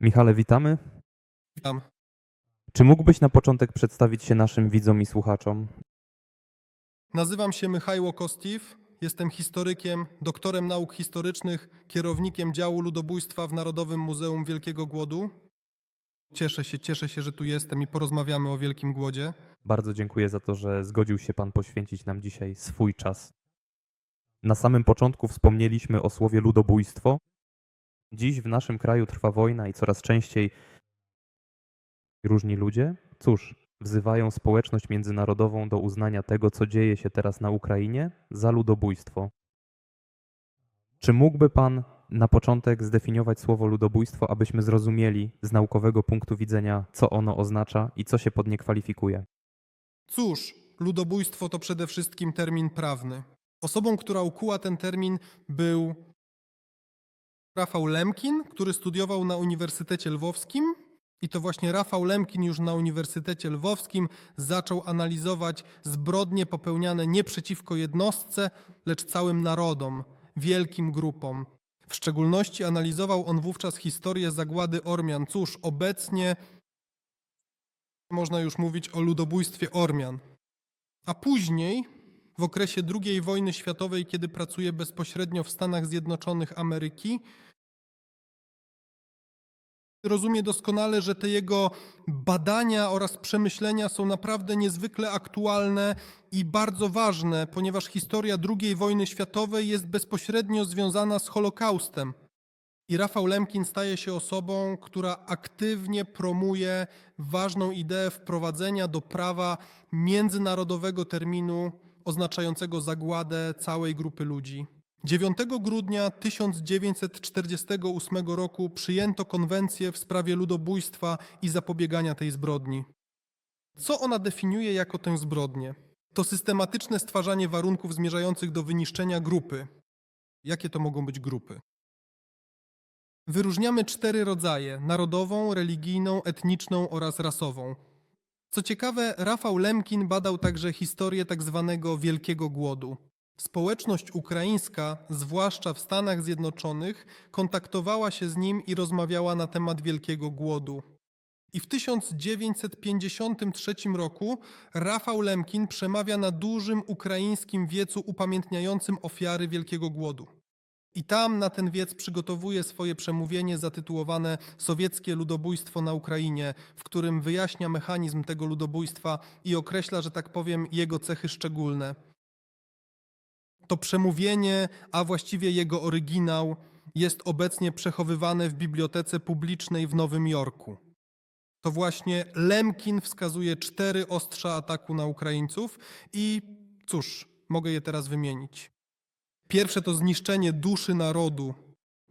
Michale, witamy. Witam. Czy mógłbyś na początek przedstawić się naszym widzom i słuchaczom? Nazywam się Michał Kostiw, jestem historykiem, doktorem nauk historycznych, kierownikiem działu ludobójstwa w Narodowym Muzeum Wielkiego Głodu. Cieszę się, że tu jestem i porozmawiamy o Wielkim Głodzie. Bardzo dziękuję za to, że zgodził się Pan poświęcić nam dzisiaj swój czas. Na samym początku wspomnieliśmy o słowie ludobójstwo. Dziś w naszym kraju trwa wojna i coraz częściej różni ludzie, wzywają społeczność międzynarodową do uznania tego, co dzieje się teraz na Ukrainie, za ludobójstwo. Czy mógłby Pan na początek zdefiniować słowo ludobójstwo, abyśmy zrozumieli z naukowego punktu widzenia, co ono oznacza i co się pod nie kwalifikuje? Cóż, ludobójstwo to przede wszystkim termin prawny. Osobą, która ukuła ten termin, był Rafał Lemkin, który studiował na Uniwersytecie Lwowskim. I to właśnie Rafał Lemkin już na Uniwersytecie Lwowskim zaczął analizować zbrodnie popełniane nie przeciwko jednostce, lecz całym narodom, wielkim grupom. W szczególności analizował on wówczas historię zagłady Ormian. Cóż, obecnie można już mówić o ludobójstwie Ormian. A później, w okresie II wojny światowej, kiedy pracuje bezpośrednio w Stanach Zjednoczonych Ameryki, rozumie doskonale, że te jego badania oraz przemyślenia są naprawdę niezwykle aktualne i bardzo ważne, ponieważ historia II wojny światowej jest bezpośrednio związana z Holokaustem. I Rafał Lemkin staje się osobą, która aktywnie promuje ważną ideę wprowadzenia do prawa międzynarodowego terminu oznaczającego zagładę całej grupy ludzi. 9 grudnia 1948 roku przyjęto konwencję w sprawie ludobójstwa i zapobiegania tej zbrodni. Co ona definiuje jako tę zbrodnię? To systematyczne stwarzanie warunków zmierzających do wyniszczenia grupy. Jakie to mogą być grupy? Wyróżniamy 4 rodzaje: narodową, religijną, etniczną oraz rasową. Co ciekawe, Rafał Lemkin badał także historię tzw. Wielkiego Głodu. Społeczność ukraińska, zwłaszcza w Stanach Zjednoczonych, kontaktowała się z nim i rozmawiała na temat Wielkiego Głodu. I w 1953 roku Rafał Lemkin przemawia na dużym ukraińskim wiecu upamiętniającym ofiary Wielkiego Głodu. I tam na ten wiec przygotowuje swoje przemówienie zatytułowane Sowieckie ludobójstwo na Ukrainie, w którym wyjaśnia mechanizm tego ludobójstwa i określa, że tak powiem, jego cechy szczególne. To przemówienie, a właściwie jego oryginał, jest obecnie przechowywane w Bibliotece Publicznej w Nowym Jorku. To właśnie Lemkin wskazuje 4 ostrza ataku na Ukraińców i cóż, mogę je teraz wymienić. Pierwsze to zniszczenie duszy narodu.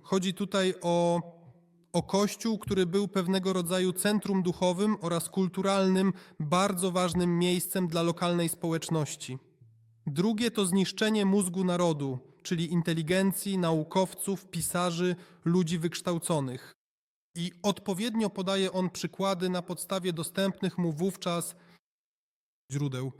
Chodzi tutaj o Kościół, który był pewnego rodzaju centrum duchowym oraz kulturalnym, bardzo ważnym miejscem dla lokalnej społeczności. Drugie to zniszczenie mózgu narodu, czyli inteligencji, naukowców, pisarzy, ludzi wykształconych. I odpowiednio podaje on przykłady na podstawie dostępnych mu wówczas źródeł.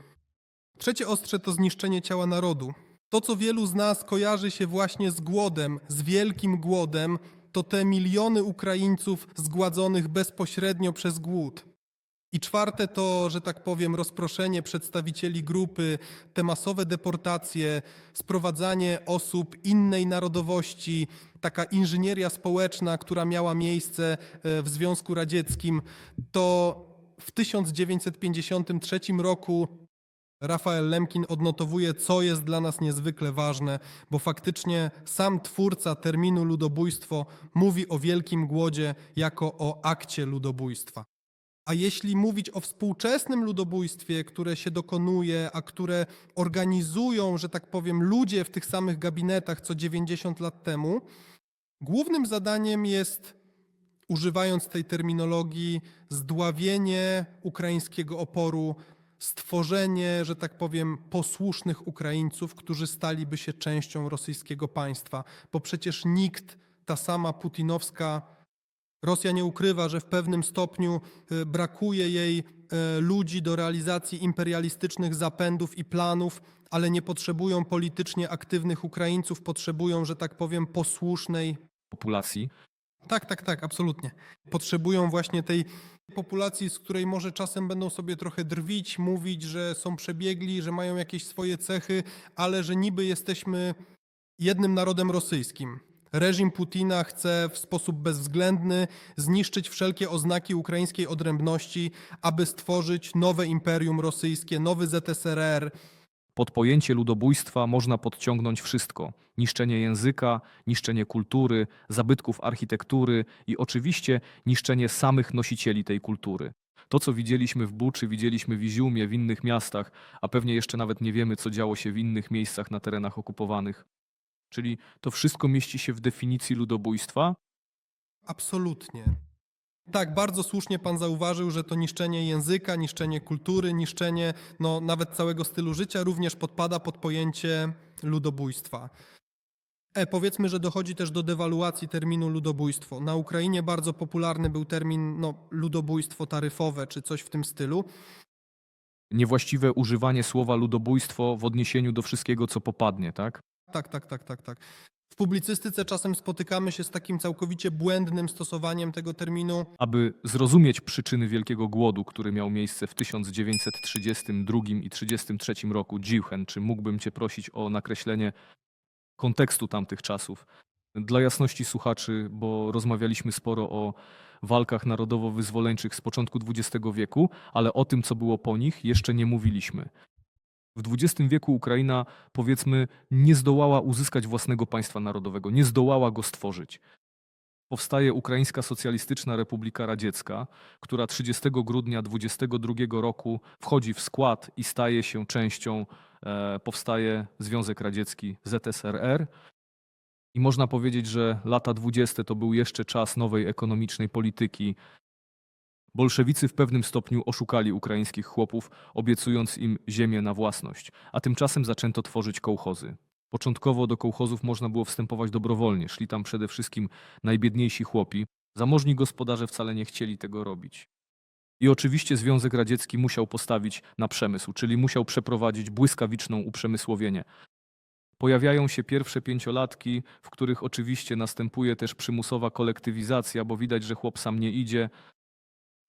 Trzecie ostrze to zniszczenie ciała narodu. To, co wielu z nas kojarzy się właśnie z głodem, z wielkim głodem, to te miliony Ukraińców zgładzonych bezpośrednio przez głód. I czwarte to, że tak powiem, rozproszenie przedstawicieli grupy, te masowe deportacje, sprowadzanie osób innej narodowości, taka inżynieria społeczna, która miała miejsce w Związku Radzieckim. To w 1953 roku Rafael Lemkin odnotowuje, co jest dla nas niezwykle ważne, bo faktycznie sam twórca terminu ludobójstwo mówi o Wielkim Głodzie jako o akcie ludobójstwa. A jeśli mówić o współczesnym ludobójstwie, które się dokonuje, a które organizują, że tak powiem, ludzie w tych samych gabinetach co 90 lat temu, głównym zadaniem jest, używając tej terminologii, zdławienie ukraińskiego oporu, stworzenie, że tak powiem, posłusznych Ukraińców, którzy staliby się częścią rosyjskiego państwa, bo przecież nikt, ta sama putinowska Rosja nie ukrywa, że w pewnym stopniu brakuje jej ludzi do realizacji imperialistycznych zapędów i planów, ale nie potrzebują politycznie aktywnych Ukraińców, potrzebują, że tak powiem, posłusznej populacji. Tak, tak, tak, absolutnie. Potrzebują właśnie tej populacji, z której może czasem będą sobie trochę drwić, mówić, że są przebiegli, że mają jakieś swoje cechy, ale że niby jesteśmy jednym narodem rosyjskim. Reżim Putina chce w sposób bezwzględny zniszczyć wszelkie oznaki ukraińskiej odrębności, aby stworzyć nowe imperium rosyjskie, nowy ZSRR. Pod pojęcie ludobójstwa można podciągnąć wszystko: niszczenie języka, niszczenie kultury, zabytków architektury i oczywiście niszczenie samych nosicieli tej kultury. To, co widzieliśmy w Buczy, widzieliśmy w Iziumie, w innych miastach, a pewnie jeszcze nawet nie wiemy, co działo się w innych miejscach na terenach okupowanych. Czyli to wszystko mieści się w definicji ludobójstwa. Absolutnie. Tak, bardzo słusznie pan zauważył, że to niszczenie języka, niszczenie kultury, niszczenie nawet całego stylu życia również podpada pod pojęcie ludobójstwa. Powiedzmy, że dochodzi też do dewaluacji terminu ludobójstwo. Na Ukrainie bardzo popularny był termin ludobójstwo taryfowe czy coś w tym stylu. Niewłaściwe używanie słowa ludobójstwo w odniesieniu do wszystkiego, co popadnie, tak? Tak, tak, tak, tak, tak. W publicystyce czasem spotykamy się z takim całkowicie błędnym stosowaniem tego terminu. Aby zrozumieć przyczyny Wielkiego Głodu, który miał miejsce w 1932 i 1933 roku, Dziuchen, czy mógłbym Cię prosić o nakreślenie kontekstu tamtych czasów? Dla jasności słuchaczy, bo rozmawialiśmy sporo o walkach narodowo-wyzwoleńczych z początku XX wieku, ale o tym, co było po nich, jeszcze nie mówiliśmy. W XX wieku Ukraina, powiedzmy, nie zdołała uzyskać własnego państwa narodowego, nie zdołała go stworzyć. Powstaje Ukraińska Socjalistyczna Republika Radziecka, która 30 grudnia 22 roku wchodzi w skład i staje się częścią, powstaje Związek Radziecki ZSRR. I można powiedzieć, że lata 20 to był jeszcze czas nowej ekonomicznej polityki. Bolszewicy w pewnym stopniu oszukali ukraińskich chłopów, obiecując im ziemię na własność, a tymczasem zaczęto tworzyć kołchozy. Początkowo do kołchozów można było wstępować dobrowolnie, szli tam przede wszystkim najbiedniejsi chłopi. Zamożni gospodarze wcale nie chcieli tego robić. I oczywiście Związek Radziecki musiał postawić na przemysł, czyli musiał przeprowadzić błyskawiczną uprzemysłowienie. Pojawiają się pierwsze pięciolatki, w których oczywiście następuje też przymusowa kolektywizacja, bo widać, że chłop sam nie idzie.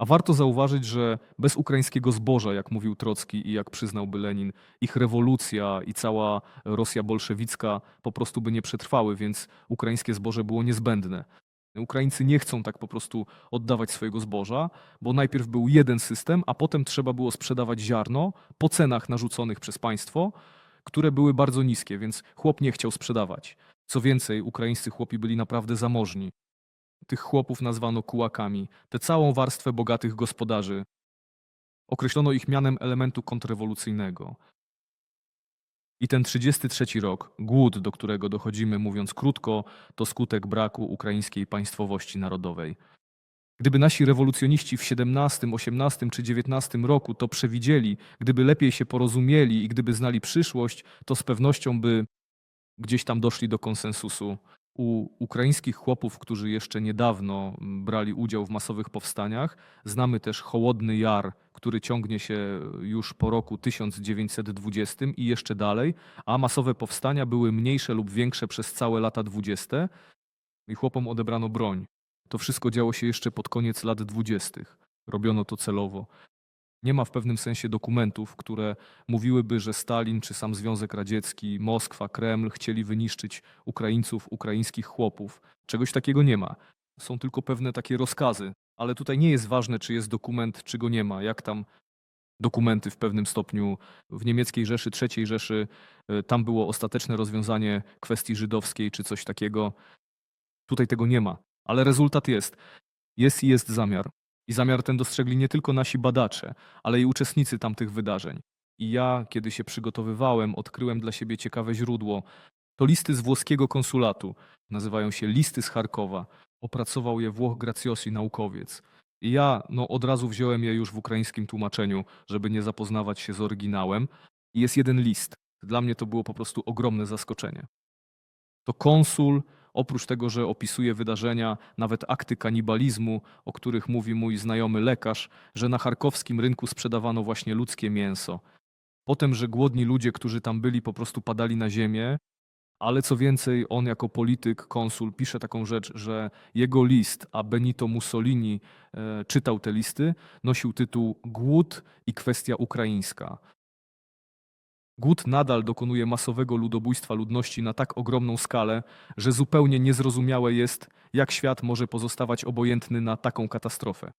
A warto zauważyć, że bez ukraińskiego zboża, jak mówił Trocki i jak przyznałby Lenin, ich rewolucja i cała Rosja bolszewicka po prostu by nie przetrwały, więc ukraińskie zboże było niezbędne. Ukraińcy nie chcą tak po prostu oddawać swojego zboża, bo najpierw był jeden system, a potem trzeba było sprzedawać ziarno po cenach narzuconych przez państwo, które były bardzo niskie, więc chłop nie chciał sprzedawać. Co więcej, ukraińscy chłopi byli naprawdę zamożni. Tych chłopów nazwano kułakami, tę całą warstwę bogatych gospodarzy. Określono ich mianem elementu kontrrewolucyjnego. I ten 33 rok, głód, do którego dochodzimy, mówiąc krótko, to skutek braku ukraińskiej państwowości narodowej. Gdyby nasi rewolucjoniści w 17, 18 czy 19 roku to przewidzieli, gdyby lepiej się porozumieli i gdyby znali przyszłość, to z pewnością by gdzieś tam doszli do konsensusu. U ukraińskich chłopów, którzy jeszcze niedawno brali udział w masowych powstaniach, znamy też Hołodny Jar, który ciągnie się już po roku 1920 i jeszcze dalej, a masowe powstania były mniejsze lub większe przez całe lata 20. I chłopom odebrano broń. To wszystko działo się jeszcze pod koniec lat 20. Robiono to celowo. Nie ma w pewnym sensie dokumentów, które mówiłyby, że Stalin czy sam Związek Radziecki, Moskwa, Kreml chcieli wyniszczyć Ukraińców, ukraińskich chłopów. Czegoś takiego nie ma. Są tylko pewne takie rozkazy. Ale tutaj nie jest ważne, czy jest dokument, czy go nie ma. Jak tam dokumenty w pewnym stopniu w niemieckiej Rzeszy, III Rzeszy, tam było ostateczne rozwiązanie kwestii żydowskiej, czy coś takiego. Tutaj tego nie ma. Ale rezultat jest. Jest i jest zamiar. I zamiar ten dostrzegli nie tylko nasi badacze, ale i uczestnicy tamtych wydarzeń. I ja, kiedy się przygotowywałem, odkryłem dla siebie ciekawe źródło. To listy z włoskiego konsulatu. Nazywają się Listy z Charkowa. Opracował je Włoch Graciosi, naukowiec. I ja od razu wziąłem je już w ukraińskim tłumaczeniu, żeby nie zapoznawać się z oryginałem. I jest jeden list. Dla mnie to było po prostu ogromne zaskoczenie. To konsul, oprócz tego, że opisuje wydarzenia, nawet akty kanibalizmu, o których mówi mój znajomy lekarz, że na charkowskim rynku sprzedawano właśnie ludzkie mięso. Potem, że głodni ludzie, którzy tam byli, po prostu padali na ziemię, Ale co więcej, on jako polityk, konsul pisze taką rzecz, że jego list, a Benito Mussolini czytał te listy, nosił tytuł Głód i kwestia ukraińska. Głód nadal dokonuje masowego ludobójstwa ludności na tak ogromną skalę, że zupełnie niezrozumiałe jest, jak świat może pozostawać obojętny na taką katastrofę.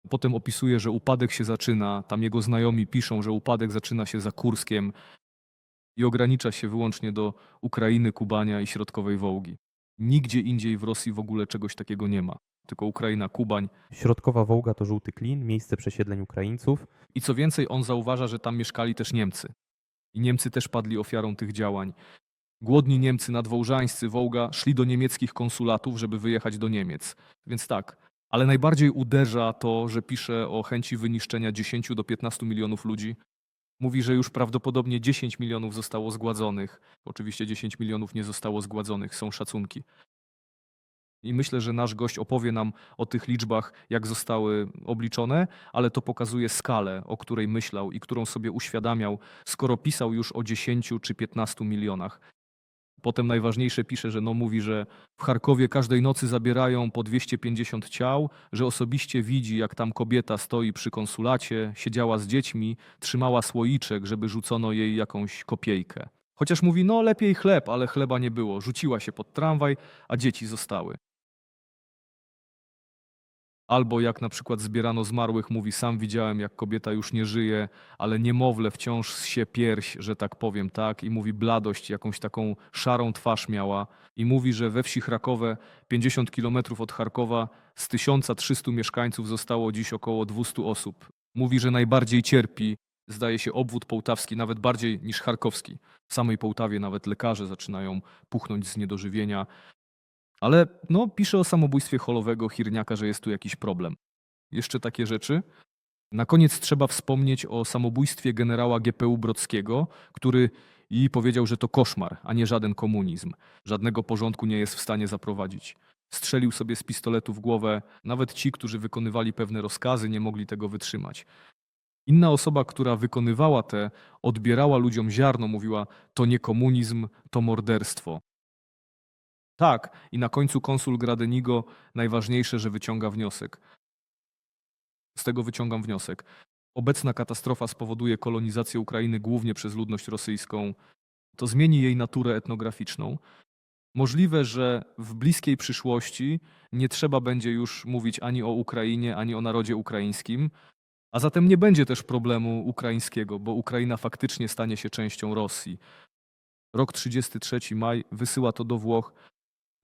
Potem opisuje, że upadek się zaczyna, tam jego znajomi piszą, że upadek zaczyna się za Kurskiem i ogranicza się wyłącznie do Ukrainy, Kubania i środkowej Wołgi. Nigdzie indziej w Rosji w ogóle czegoś takiego nie ma. Tylko Ukraina, Kubań. Środkowa Wołga to Żółty Klin, miejsce przesiedleń Ukraińców. I co więcej, on zauważa, że tam mieszkali też Niemcy. I Niemcy też padli ofiarą tych działań. Głodni Niemcy nadwołżańscy, Wołga, szli do niemieckich konsulatów, żeby wyjechać do Niemiec. Więc tak. Ale najbardziej uderza to, że pisze o chęci wyniszczenia 10 do 15 milionów ludzi. Mówi, że już prawdopodobnie 10 milionów zostało zgładzonych. Oczywiście 10 milionów nie zostało zgładzonych, są szacunki. I myślę, że nasz gość opowie nam o tych liczbach, jak zostały obliczone, ale to pokazuje skalę, o której myślał i którą sobie uświadamiał, skoro pisał już o 10 czy 15 milionach. Potem najważniejsze pisze, że mówi, że w Charkowie każdej nocy zabierają po 250 ciał, że osobiście widzi, jak tam kobieta stoi przy konsulacie, siedziała z dziećmi, trzymała słoiczek, żeby rzucono jej jakąś kopiejkę. Chociaż mówi, lepiej chleb, ale chleba nie było. Rzuciła się pod tramwaj, a dzieci zostały. Albo jak na przykład zbierano zmarłych, mówi, sam widziałem, jak kobieta już nie żyje, ale niemowlę wciąż zsie pierś, że tak powiem, tak? I mówi, bladość, jakąś taką szarą twarz miała. I mówi, że we wsi Chrakowe, 50 kilometrów od Charkowa, z 1300 mieszkańców zostało dziś około 200 osób. Mówi, że najbardziej cierpi, zdaje się, obwód połtawski, nawet bardziej niż charkowski. W samej Połtawie nawet lekarze zaczynają puchnąć z niedożywienia. Ale pisze o samobójstwie Holowego, Chirniaka, że jest tu jakiś problem. Jeszcze takie rzeczy. Na koniec trzeba wspomnieć o samobójstwie generała GPU Brodskiego, który powiedział, że to koszmar, a nie żaden komunizm. Żadnego porządku nie jest w stanie zaprowadzić. Strzelił sobie z pistoletu w głowę. Nawet ci, którzy wykonywali pewne rozkazy, nie mogli tego wytrzymać. Inna osoba, która wykonywała odbierała ludziom ziarno, mówiła, to nie komunizm, to morderstwo. Tak, i na końcu konsul Gradenigo najważniejsze, że wyciąga wniosek. Z tego wyciągam wniosek. Obecna katastrofa spowoduje kolonizację Ukrainy głównie przez ludność rosyjską. To zmieni jej naturę etnograficzną. Możliwe, że w bliskiej przyszłości nie trzeba będzie już mówić ani o Ukrainie, ani o narodzie ukraińskim, a zatem nie będzie też problemu ukraińskiego, bo Ukraina faktycznie stanie się częścią Rosji. Rok 33 maj wysyła to do Włoch,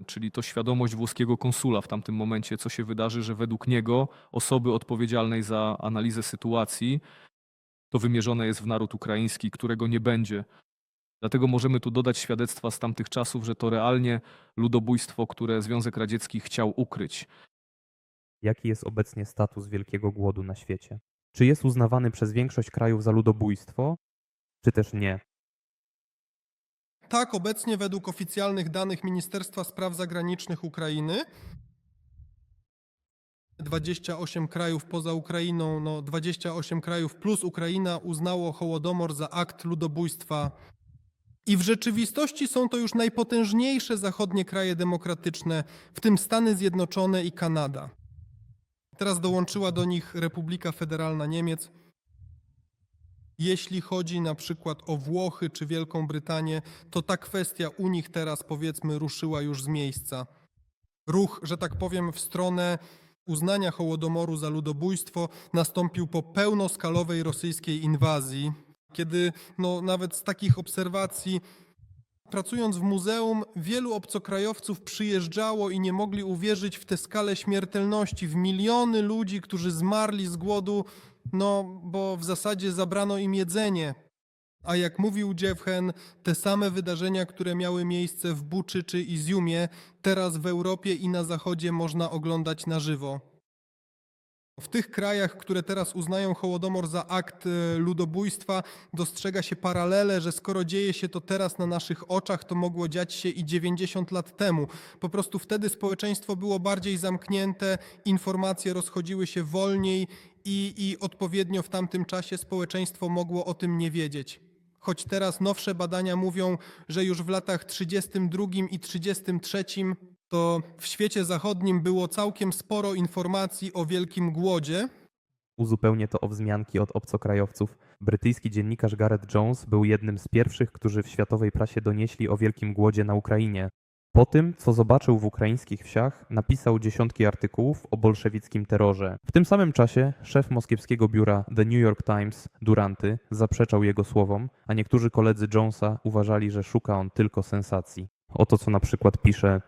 czyli to świadomość włoskiego konsula w tamtym momencie, co się wydarzy, że według niego osoby odpowiedzialnej za analizę sytuacji to wymierzone jest w naród ukraiński, którego nie będzie. Dlatego możemy tu dodać świadectwa z tamtych czasów, że to realnie ludobójstwo, które Związek Radziecki chciał ukryć. Jaki jest obecnie status Wielkiego Głodu na świecie? Czy jest uznawany przez większość krajów za ludobójstwo, czy też nie? Tak, obecnie według oficjalnych danych Ministerstwa Spraw Zagranicznych Ukrainy 28 krajów poza Ukrainą, 28 krajów plus Ukraina uznało Hołodomor za akt ludobójstwa. I w rzeczywistości są to już najpotężniejsze zachodnie kraje demokratyczne, w tym Stany Zjednoczone i Kanada. Teraz dołączyła do nich Republika Federalna Niemiec. Jeśli chodzi na przykład o Włochy czy Wielką Brytanię, to ta kwestia u nich teraz, powiedzmy, ruszyła już z miejsca. Ruch, że tak powiem, w stronę uznania Hołodomoru za ludobójstwo nastąpił po pełnoskalowej rosyjskiej inwazji, kiedy nawet z takich obserwacji, pracując w muzeum, wielu obcokrajowców przyjeżdżało i nie mogli uwierzyć w tę skalę śmiertelności, w miliony ludzi, którzy zmarli z głodu, bo w zasadzie zabrano im jedzenie. A jak mówił Dziewchen, te same wydarzenia, które miały miejsce w Buczy czy Izjumie, teraz w Europie i na Zachodzie można oglądać na żywo. W tych krajach, które teraz uznają Hołodomor za akt ludobójstwa, dostrzega się paralele, że skoro dzieje się to teraz na naszych oczach, to mogło dziać się i 90 lat temu. Po prostu wtedy społeczeństwo było bardziej zamknięte, informacje rozchodziły się wolniej i odpowiednio w tamtym czasie społeczeństwo mogło o tym nie wiedzieć. choć teraz nowsze badania mówią, że już w latach 32 i 33 to w świecie zachodnim było całkiem sporo informacji o Wielkim Głodzie. Uzupełnię to o wzmianki od obcokrajowców. Brytyjski dziennikarz Gareth Jones był jednym z pierwszych, którzy w światowej prasie donieśli o wielkim głodzie na Ukrainie. Po tym, co zobaczył w ukraińskich wsiach, napisał dziesiątki artykułów o bolszewickim terrorze. W tym samym czasie szef moskiewskiego biura The New York Times, Duranty, zaprzeczał jego słowom, a niektórzy koledzy Jonesa uważali, że szuka on tylko sensacji. Oto co na przykład pisze: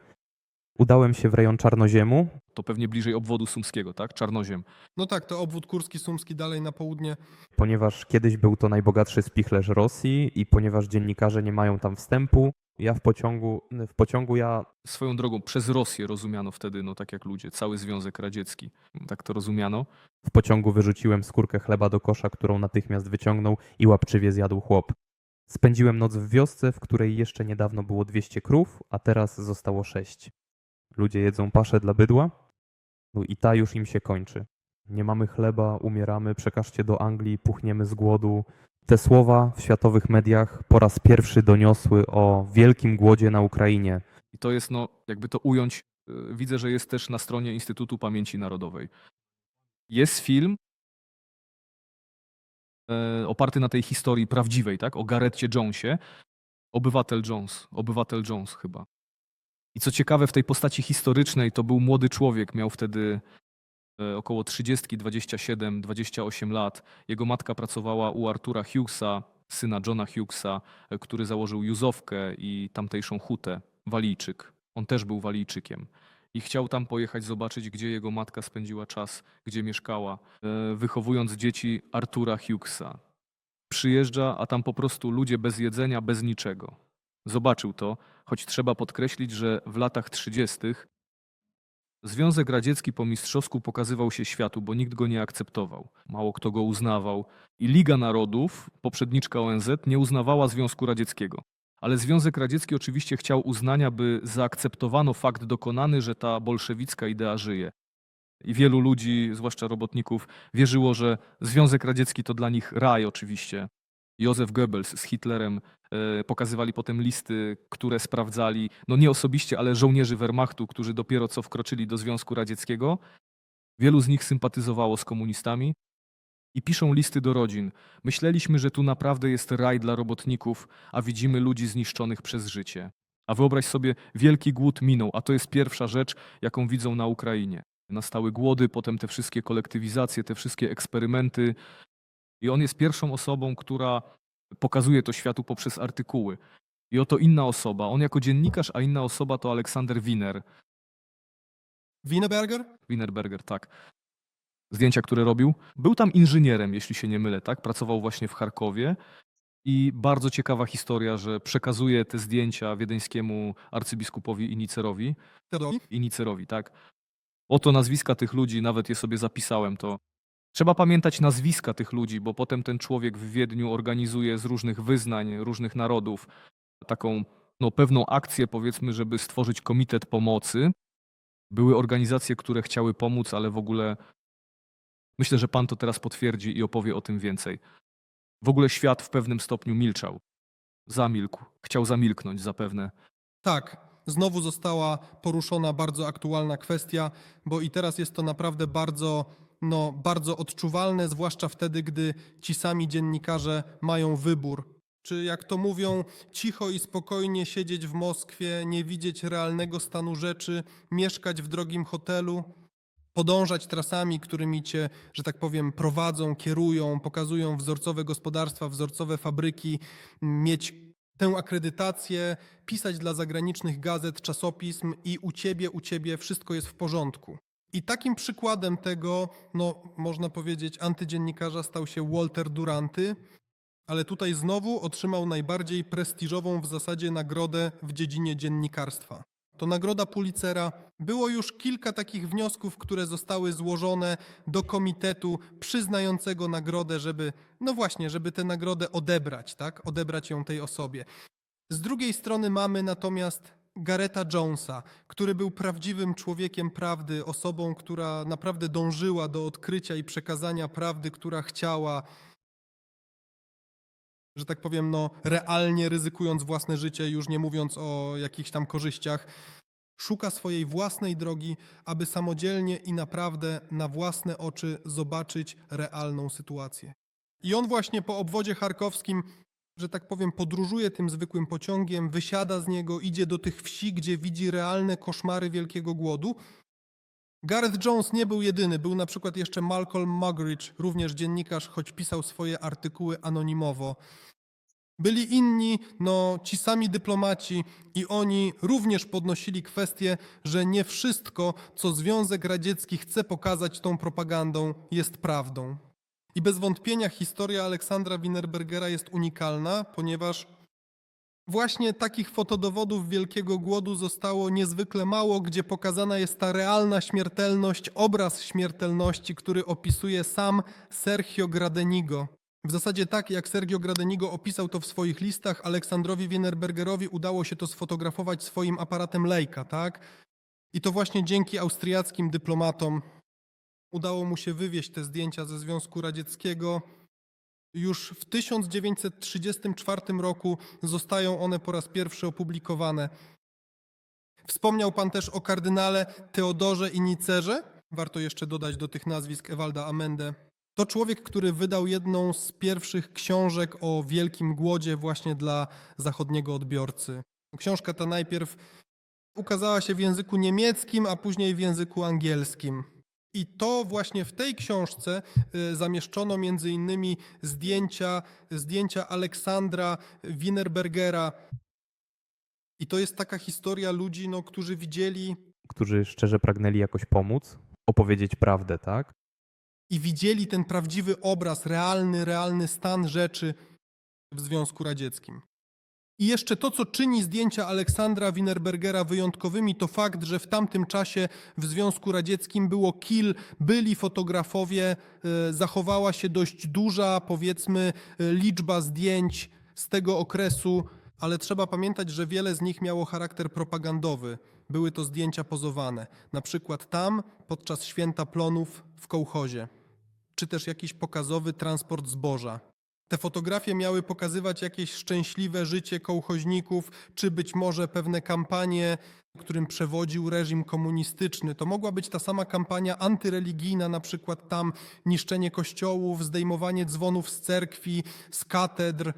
udałem się w rejon Czarnoziemu. To pewnie bliżej obwodu sumskiego, tak? Czarnoziem. No tak, to obwód Kurski, Sumski, dalej na południe. Ponieważ kiedyś był to najbogatszy spichlerz Rosji i ponieważ dziennikarze nie mają tam wstępu, w pociągu ja Swoją drogą, przez Rosję rozumiano wtedy, no tak jak ludzie, cały Związek Radziecki. Tak to rozumiano. w pociągu wyrzuciłem skórkę chleba do kosza, którą natychmiast wyciągnął i łapczywie zjadł chłop. Spędziłem noc w wiosce, w której jeszcze niedawno było 200 krów, a teraz zostało 6. Ludzie jedzą paszę dla bydła? No i ta już im się kończy. Nie mamy chleba, umieramy, przekażcie do Anglii, puchniemy z głodu. Te słowa w światowych mediach po raz pierwszy doniosły o wielkim głodzie na Ukrainie. I to jest, no, jakby to ująć, widzę, że jest też na stronie Instytutu Pamięci Narodowej. Jest film oparty na tej historii prawdziwej, tak? O Garethie Jonesie. Obywatel Jones chyba. I co ciekawe, w tej postaci historycznej to był młody człowiek, miał wtedy około 30, 27, 28 lat. Jego matka pracowała u Artura Hughesa, syna Johna Hughesa, który założył Juzowkę i tamtejszą hutę, Walijczyk. On też był Walijczykiem. I chciał tam pojechać zobaczyć, gdzie jego matka spędziła czas, gdzie mieszkała, wychowując dzieci Artura Hughesa. Przyjeżdża, a tam po prostu ludzie bez jedzenia, bez niczego. Zobaczył to, choć trzeba podkreślić, że w latach 30. Związek Radziecki po mistrzowsku pokazywał się światu, bo nikt go nie akceptował. Mało kto go uznawał. I Liga Narodów, poprzedniczka ONZ, nie uznawała Związku Radzieckiego. Ale Związek Radziecki oczywiście chciał uznania, by zaakceptowano fakt dokonany, że ta bolszewicka idea żyje. I wielu ludzi, zwłaszcza robotników, wierzyło, że Związek Radziecki to dla nich raj oczywiście. Józef Goebbels z Hitlerem pokazywali potem listy, które sprawdzali, no nie osobiście, ale żołnierzy Wehrmachtu, którzy dopiero co wkroczyli do Związku Radzieckiego. Wielu z nich sympatyzowało z komunistami i piszą listy do rodzin. Myśleliśmy, że tu naprawdę jest raj dla robotników, a widzimy ludzi zniszczonych przez życie. A wyobraź sobie, wielki głód minął, a to jest pierwsza rzecz, jaką widzą na Ukrainie. Nastały głody, potem te wszystkie kolektywizacje, te wszystkie eksperymenty. I on jest pierwszą osobą, która pokazuje to światu poprzez artykuły. I oto inna osoba, on jako dziennikarz, a inna osoba to Aleksander Wiener. Wienerberger? Wienerberger, tak. Zdjęcia, które robił. Był tam inżynierem, jeśli się nie mylę, tak? Pracował właśnie w Charkowie. I bardzo ciekawa historia, że przekazuje te zdjęcia wiedeńskiemu arcybiskupowi Inicerowi. Inicerowi, tak. Oto nazwiska tych ludzi, nawet je sobie zapisałem, to trzeba pamiętać nazwiska tych ludzi, bo potem ten człowiek w Wiedniu organizuje z różnych wyznań, różnych narodów taką no, pewną akcję, powiedzmy, żeby stworzyć komitet pomocy. Były organizacje, które chciały pomóc, ale w ogóle myślę, że pan to teraz potwierdzi i opowie o tym więcej. W ogóle świat w pewnym stopniu milczał. Zamilkł. Chciał zamilknąć zapewne. Tak, znowu została poruszona bardzo aktualna kwestia, bo i teraz jest to naprawdę bardzo odczuwalne, zwłaszcza wtedy, gdy ci sami dziennikarze mają wybór. Czy jak to mówią, cicho i spokojnie siedzieć w Moskwie, nie widzieć realnego stanu rzeczy, mieszkać w drogim hotelu, podążać trasami, którymi cię, że tak powiem, prowadzą, kierują, pokazują wzorcowe gospodarstwa, wzorcowe fabryki, mieć tę akredytację, pisać dla zagranicznych gazet, czasopism i u ciebie wszystko jest w porządku. I takim przykładem tego, można powiedzieć, antydziennikarza stał się Walter Duranty, ale tutaj znowu otrzymał najbardziej prestiżową w zasadzie nagrodę w dziedzinie dziennikarstwa. To nagroda Pulitzera. Było już kilka takich wniosków, które zostały złożone do komitetu przyznającego nagrodę, żeby tę nagrodę odebrać, tak? Odebrać ją tej osobie. Z drugiej strony mamy natomiast Garetha Jonesa, który był prawdziwym człowiekiem prawdy, osobą, która naprawdę dążyła do odkrycia i przekazania prawdy, która chciała że tak powiem, no realnie ryzykując własne życie, już nie mówiąc o jakichś tam korzyściach, szuka swojej własnej drogi, aby samodzielnie i naprawdę na własne oczy zobaczyć realną sytuację. I on właśnie po obwodzie charkowskim, że tak powiem, podróżuje tym zwykłym pociągiem, wysiada z niego, idzie do tych wsi, gdzie widzi realne koszmary wielkiego głodu. Gareth Jones nie był jedyny, był na przykład jeszcze Malcolm Muggeridge, również dziennikarz, choć pisał swoje artykuły anonimowo. Byli inni, no ci sami dyplomaci i oni również podnosili kwestię, że nie wszystko, co Związek Radziecki chce pokazać tą propagandą, jest prawdą. I bez wątpienia historia Aleksandra Wienerbergera jest unikalna, ponieważ właśnie takich fotodowodów wielkiego głodu zostało niezwykle mało, gdzie pokazana jest ta realna śmiertelność, obraz śmiertelności, który opisuje sam Sergio Gradenigo. W zasadzie tak, jak Sergio Gradenigo opisał to w swoich listach, Aleksandrowi Wienerbergerowi udało się to sfotografować swoim aparatem Leica, tak? I to właśnie dzięki austriackim dyplomatom udało mu się wywieźć te zdjęcia ze Związku Radzieckiego. Już w 1934 roku zostają one po raz pierwszy opublikowane. Wspomniał pan też o kardynale Teodorze i Nicerze. Warto jeszcze dodać do tych nazwisk Ewalda Amendę. To człowiek, który wydał jedną z pierwszych książek o wielkim głodzie właśnie dla zachodniego odbiorcy. Książka ta najpierw ukazała się w języku niemieckim, a później w języku angielskim. I to właśnie w tej książce zamieszczono między innymi zdjęcia Aleksandra Wienerbergera. I to jest taka historia ludzi, no, którzy widzieli Którzy szczerze pragnęli jakoś pomóc, opowiedzieć prawdę, tak? i widzieli ten prawdziwy obraz, realny stan rzeczy w Związku Radzieckim. I jeszcze to, co czyni zdjęcia Aleksandra Wienerbergera wyjątkowymi, to fakt, że w tamtym czasie w Związku Radzieckim było byli fotografowie, zachowała się dość duża, powiedzmy, liczba zdjęć z tego okresu, ale trzeba pamiętać, że wiele z nich miało charakter propagandowy. Były to zdjęcia pozowane, na przykład tam podczas Święta Plonów w kołchozie, czy też jakiś pokazowy transport zboża. Te fotografie miały pokazywać jakieś szczęśliwe życie kołchoźników, czy być może pewne kampanie, którym przewodził reżim komunistyczny. To mogła być ta sama kampania antyreligijna, na przykład tam niszczenie kościołów, zdejmowanie dzwonów z cerkwi, z katedr.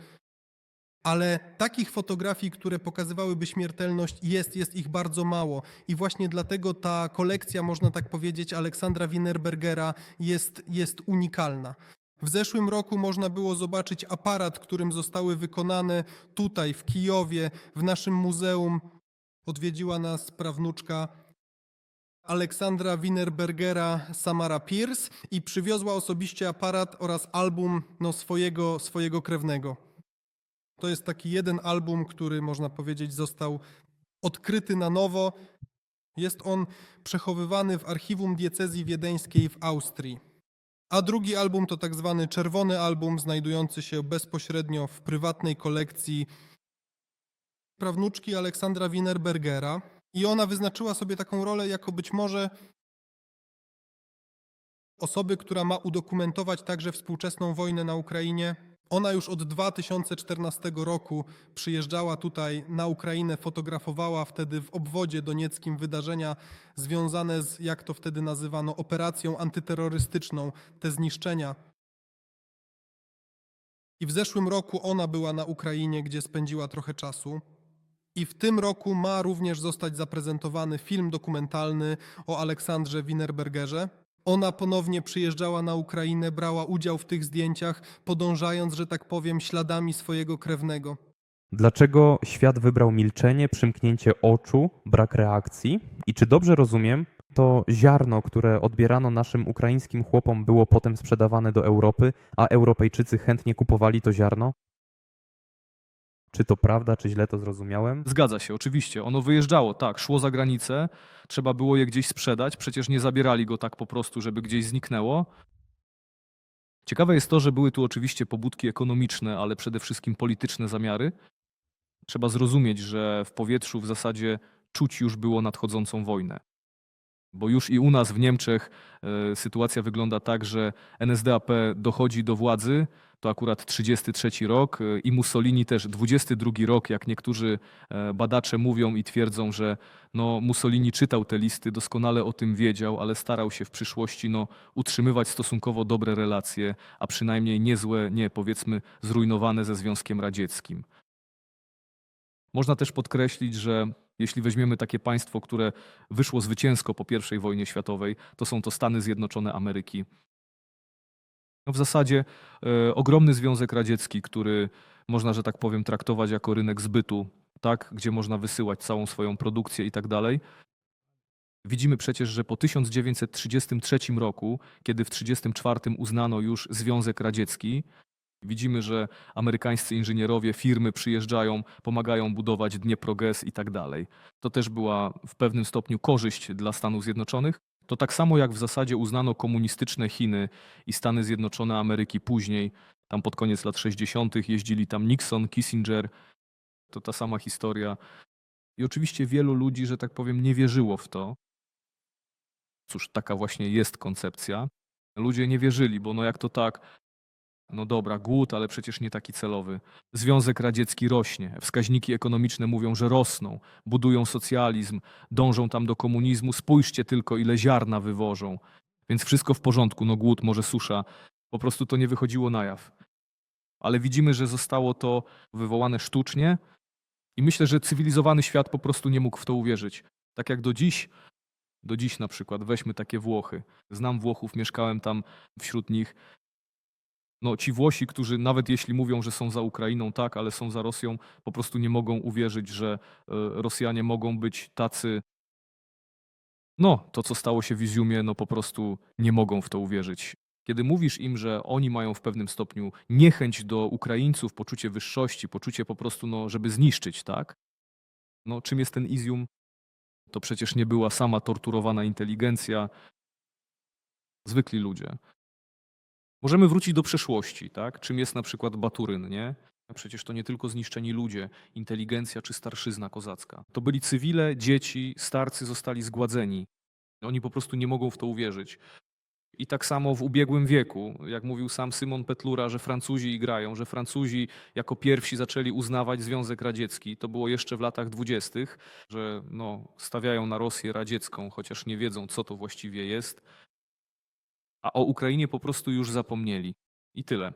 Ale takich fotografii, które pokazywałyby śmiertelność, jest ich bardzo mało. I właśnie dlatego ta kolekcja, można tak powiedzieć, Aleksandra Wienerbergera jest unikalna. W zeszłym roku można było zobaczyć aparat, którym zostały wykonane tutaj w Kijowie, w naszym muzeum. Odwiedziła nas prawnuczka Aleksandra Wienerbergera, Samara Pierce, i przywiozła osobiście aparat oraz album swojego krewnego. To jest taki jeden album, który, można powiedzieć, został odkryty na nowo. Jest on przechowywany w archiwum diecezji wiedeńskiej w Austrii. A drugi album to tak zwany czerwony album, znajdujący się bezpośrednio w prywatnej kolekcji prawnuczki Aleksandra Wienerbergera. I ona wyznaczyła sobie taką rolę jako być może osoby, która ma udokumentować także współczesną wojnę na Ukrainie. Ona już od 2014 roku przyjeżdżała tutaj na Ukrainę, fotografowała wtedy w obwodzie donieckim wydarzenia związane z, jak to wtedy nazywano, operacją antyterrorystyczną, te zniszczenia. I w zeszłym roku ona była na Ukrainie, gdzie spędziła trochę czasu. I w tym roku ma również zostać zaprezentowany film dokumentalny o Aleksandrze Wienerbergerze. Ona ponownie przyjeżdżała na Ukrainę, brała udział w tych zdjęciach, podążając, że tak powiem, śladami swojego krewnego. Dlaczego świat wybrał milczenie, przymknięcie oczu, brak reakcji? I czy dobrze rozumiem, to ziarno, które odbierano naszym ukraińskim chłopom, było potem sprzedawane do Europy, a Europejczycy chętnie kupowali to ziarno? Czy to prawda, czy źle to zrozumiałem? Zgadza się, oczywiście. Ono wyjeżdżało, tak, szło za granicę, trzeba było je gdzieś sprzedać, przecież nie zabierali go tak po prostu, żeby gdzieś zniknęło. Ciekawe jest to, że były tu oczywiście pobudki ekonomiczne, ale przede wszystkim polityczne zamiary. Trzeba zrozumieć, że w powietrzu w zasadzie czuć już było nadchodzącą wojnę. Bo już i u nas w Niemczech sytuacja wygląda tak, że NSDAP dochodzi do władzy, to akurat 33 rok i Mussolini też 22 rok, jak niektórzy badacze mówią i twierdzą, że no, Mussolini czytał te listy, doskonale o tym wiedział, ale starał się w przyszłości no, utrzymywać stosunkowo dobre relacje, a przynajmniej niezłe, nie powiedzmy zrujnowane ze Związkiem Radzieckim. Można też podkreślić, że jeśli weźmiemy takie państwo, które wyszło zwycięsko po I wojnie światowej, to są to Stany Zjednoczone Ameryki. No w zasadzie ogromny Związek Radziecki, który można, że tak powiem, traktować jako rynek zbytu, tak, gdzie można wysyłać całą swoją produkcję i tak dalej. Widzimy przecież, że po 1933 roku, kiedy w 1934 uznano już Związek Radziecki, widzimy, że amerykańscy inżynierowie, firmy przyjeżdżają, pomagają budować Dnieproges i tak dalej. To też była w pewnym stopniu korzyść dla Stanów Zjednoczonych. To tak samo jak w zasadzie uznano komunistyczne Chiny i Stany Zjednoczone Ameryki później, tam pod koniec lat 60. jeździli tam Nixon, Kissinger, to ta sama historia. I oczywiście wielu ludzi, że tak powiem, nie wierzyło w to. Cóż, taka właśnie jest koncepcja. Ludzie nie wierzyli, bo no jak to tak, no dobra, głód, ale przecież nie taki celowy. Związek Radziecki rośnie, wskaźniki ekonomiczne mówią, że rosną, budują socjalizm, dążą tam do komunizmu, spójrzcie tylko ile ziarna wywożą. Więc wszystko w porządku, no głód, może susza, po prostu to nie wychodziło na jaw. Ale widzimy, że zostało to wywołane sztucznie i myślę, że cywilizowany świat po prostu nie mógł w to uwierzyć. Tak jak do dziś na przykład, weźmy takie Włochy. Znam Włochów, mieszkałem tam wśród nich. No, ci Włosi, którzy nawet jeśli mówią, że są za Ukrainą, tak, ale są za Rosją, po prostu nie mogą uwierzyć, że Rosjanie mogą być tacy. No, to co stało się w Izjumie, no po prostu nie mogą w to uwierzyć. Kiedy mówisz im, że oni mają w pewnym stopniu niechęć do Ukraińców, poczucie wyższości, poczucie po prostu, no, żeby zniszczyć, tak? No, czym jest ten Izjum? To przecież nie była sama torturowana inteligencja, zwykli ludzie. Możemy wrócić do przeszłości, tak? Czym jest na przykład Baturyn, nie? Przecież to nie tylko zniszczeni ludzie, inteligencja czy starszyzna kozacka. To byli cywile, dzieci, starcy zostali zgładzeni. Oni po prostu nie mogą w to uwierzyć. I tak samo w ubiegłym wieku, jak mówił sam Szymon Petlura, że Francuzi igrają, że Francuzi jako pierwsi zaczęli uznawać Związek Radziecki. To było jeszcze w latach 20., że no, stawiają na Rosję radziecką, chociaż nie wiedzą, co to właściwie jest. A o Ukrainie po prostu już zapomnieli. I tyle.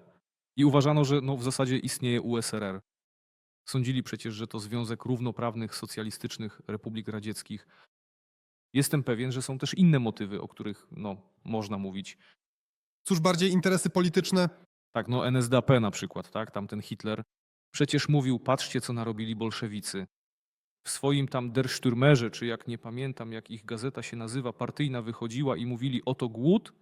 I uważano, że no, w zasadzie istnieje USRR. Sądzili przecież, że to Związek Równoprawnych Socjalistycznych Republik Radzieckich. Jestem pewien, że są też inne motywy, o których no, można mówić. Cóż bardziej interesy polityczne? Tak, no NSDAP na przykład, tak, tamten Hitler. Przecież mówił, patrzcie co narobili bolszewicy. W swoim tam Der Stürmerze, czy jak nie pamiętam, jak ich gazeta się nazywa, partyjna wychodziła i mówili, oto głód,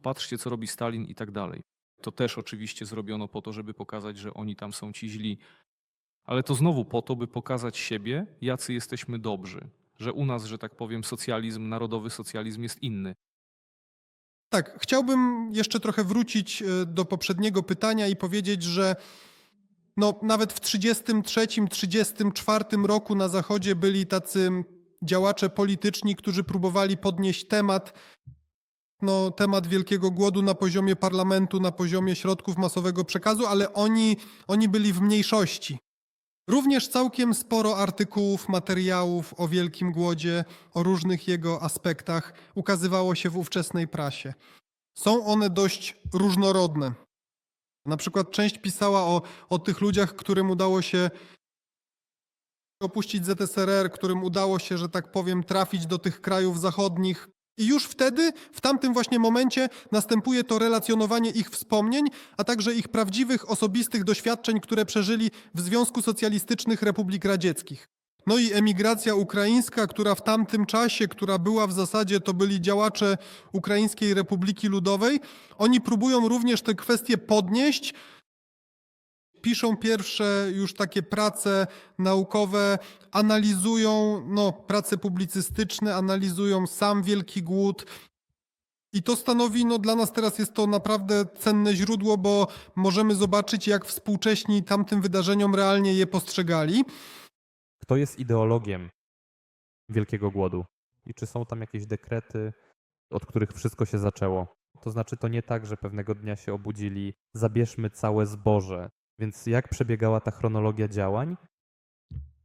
patrzcie co robi Stalin i tak dalej. To też oczywiście zrobiono po to, żeby pokazać, że oni tam są ci źli. Ale to znowu po to, by pokazać siebie, jacy jesteśmy dobrzy. Że u nas, że tak powiem, socjalizm, narodowy socjalizm jest inny. Tak, chciałbym jeszcze trochę wrócić do poprzedniego pytania i powiedzieć, że no, nawet w 1933, 1934 roku na Zachodzie byli tacy działacze polityczni, którzy próbowali podnieść temat wielkiego głodu na poziomie parlamentu, na poziomie środków masowego przekazu, ale oni byli w mniejszości. Również całkiem sporo artykułów, materiałów o Wielkim Głodzie, o różnych jego aspektach ukazywało się w ówczesnej prasie. Są one dość różnorodne. Na przykład część pisała o tych ludziach, którym udało się opuścić ZSRR, którym udało się, że tak powiem, trafić do tych krajów zachodnich. I już wtedy, w tamtym właśnie momencie następuje to relacjonowanie ich wspomnień, a także ich prawdziwych, osobistych doświadczeń, które przeżyli w Związku Socjalistycznych Republik Radzieckich. No i emigracja ukraińska, która w tamtym czasie, która była w zasadzie, to byli działacze Ukraińskiej Republiki Ludowej, oni próbują również te kwestie podnieść, piszą pierwsze już takie prace naukowe, analizują prace publicystyczne, analizują sam Wielki Głód. I to stanowi, dla nas teraz jest to naprawdę cenne źródło, bo możemy zobaczyć, jak współcześni tamtym wydarzeniom realnie je postrzegali. Kto jest ideologiem Wielkiego Głodu? I czy są tam jakieś dekrety, od których wszystko się zaczęło? To znaczy, to nie tak, że pewnego dnia się obudzili, zabierzmy całe zboże. Więc jak przebiegała ta chronologia działań?